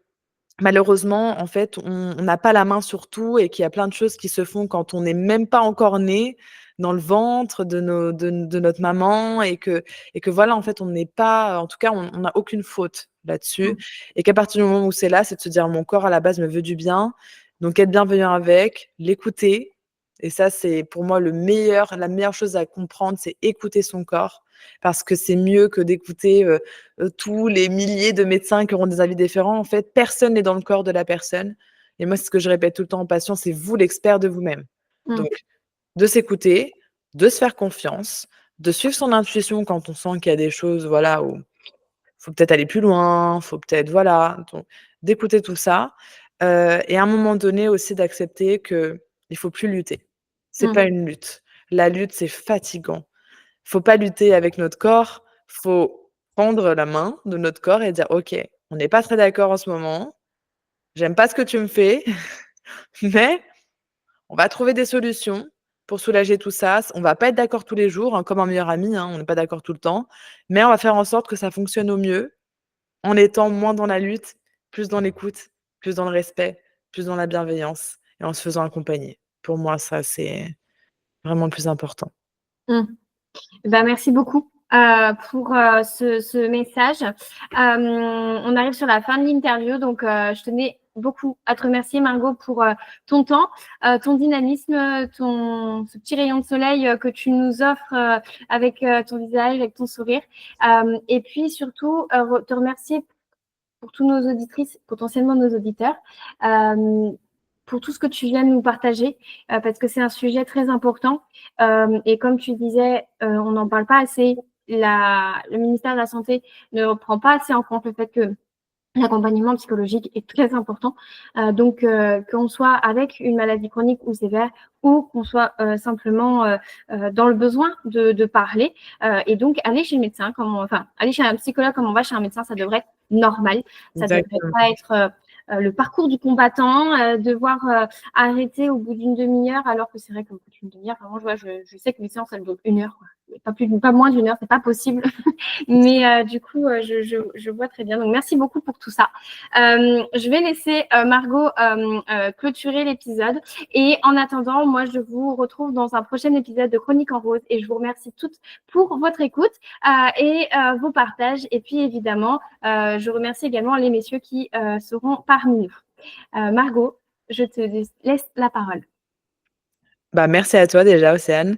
malheureusement, en fait, on n'a pas la main sur tout et qu'il y a plein de choses qui se font quand on n'est même pas encore né, dans le ventre de notre maman et que voilà, en fait, on n'est pas en tout cas, on n'a aucune faute là-dessus
Mmh,
et qu'à partir du moment où c'est là, c'est de se dire: «Mon corps, à la base, me veut du bien», donc être bienveillant avec, l'écouter et ça, c'est pour moi la meilleure chose à comprendre, c'est écouter son corps parce que c'est mieux que d'écouter, tous les milliers de médecins qui auront des avis différents. En fait, personne n'est dans le corps de la personne et moi, c'est ce que je répète tout le temps aux patients, c'est vous l'expert de vous-même.
mmh,
Donc de s'écouter, de se faire confiance, de suivre son intuition quand on sent qu'il y a des choses, voilà, où faut peut-être aller plus loin, faut peut-être voilà, donc d'écouter tout ça, et à un moment donné aussi d'accepter qu'il faut plus lutter. C'est
mmh,
pas une lutte. La lutte, c'est fatigant. Faut pas lutter avec notre corps, faut prendre la main de notre corps et dire: «OK, on n'est pas très d'accord en ce moment, j'aime pas ce que tu me fais, mais on va trouver des solutions pour soulager tout ça. On va pas être d'accord tous les jours, hein, comme un meilleur ami, hein, on n'est pas d'accord tout le temps, mais on va faire en sorte que ça fonctionne au mieux en étant moins dans la lutte, plus dans l'écoute, plus dans le respect, plus dans la bienveillance et en se faisant accompagner». Pour moi, ça, c'est vraiment le plus important.
mmh. Bah, merci beaucoup, pour, ce message. On arrive sur la fin de l'interview, donc je tenais beaucoup à te remercier Margot pour, ton temps, ton dynamisme, ce petit rayon de soleil, que tu nous offres, avec, ton visage, avec ton sourire. Et puis surtout, te remercier pour tous nos auditrices, potentiellement nos auditeurs, pour tout ce que tu viens de nous partager, parce que c'est un sujet très important. Et comme tu disais, on n'en parle pas assez. Le ministère de la Santé ne prend pas assez en compte le fait que l'accompagnement psychologique est très important. Donc, qu'on soit avec une maladie chronique ou sévère ou qu'on soit simplement dans le besoin de parler. Et donc, aller chez le médecin, aller chez un psychologue comme on va chez un médecin, ça devrait être normal. Ça devrait
Exactement.
pas être le parcours du combattant, devoir arrêter au bout d'une demi-heure, alors que c'est vrai qu'au bout d'une demi-heure, vraiment, je sais que mes séances, elles durent 1 heure, quoi. Pas moins d'1 heure, c'est pas possible. Mais du coup, je vois très bien. Donc, merci beaucoup pour tout ça. Je vais laisser Margot clôturer l'épisode. Et en attendant, moi, je vous retrouve dans un prochain épisode de Chronique en Rose. Et je vous remercie toutes pour votre écoute et vos partages. Et puis, évidemment, je remercie également les messieurs qui seront parmi nous. Margot, je te laisse la parole.
Bah, merci à toi déjà, Océane.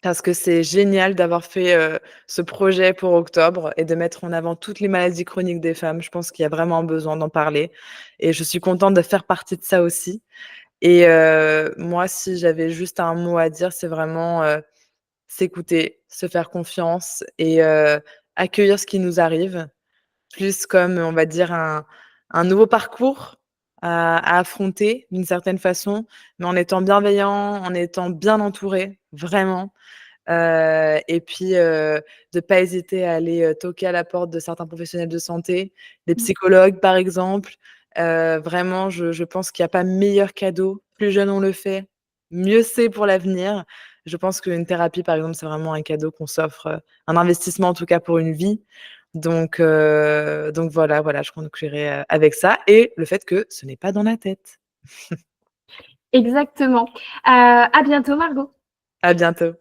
Parce que c'est génial d'avoir fait, ce projet pour octobre et de mettre en avant toutes les maladies chroniques des femmes. Je pense qu'il y a vraiment besoin d'en parler et je suis contente de faire partie de ça aussi. Et moi, si j'avais juste un mot à dire, c'est vraiment, s'écouter, se faire confiance et accueillir ce qui nous arrive, plus comme, on va dire, un nouveau parcours à affronter d'une certaine façon, mais en étant bienveillant, en étant bien entouré, vraiment. Et puis, de pas hésiter à aller, toquer à la porte de certains professionnels de santé, des
Mmh.
psychologues, par exemple. Vraiment, je pense qu'il y a pas meilleur cadeau. Plus jeune on le fait, mieux c'est pour l'avenir. Je pense qu'une thérapie, par exemple, c'est vraiment un cadeau qu'on s'offre, un investissement en tout cas pour une vie. Donc voilà, je conclurai, avec ça et le fait que ce n'est pas dans la tête.
Exactement. À bientôt Margot.
À bientôt.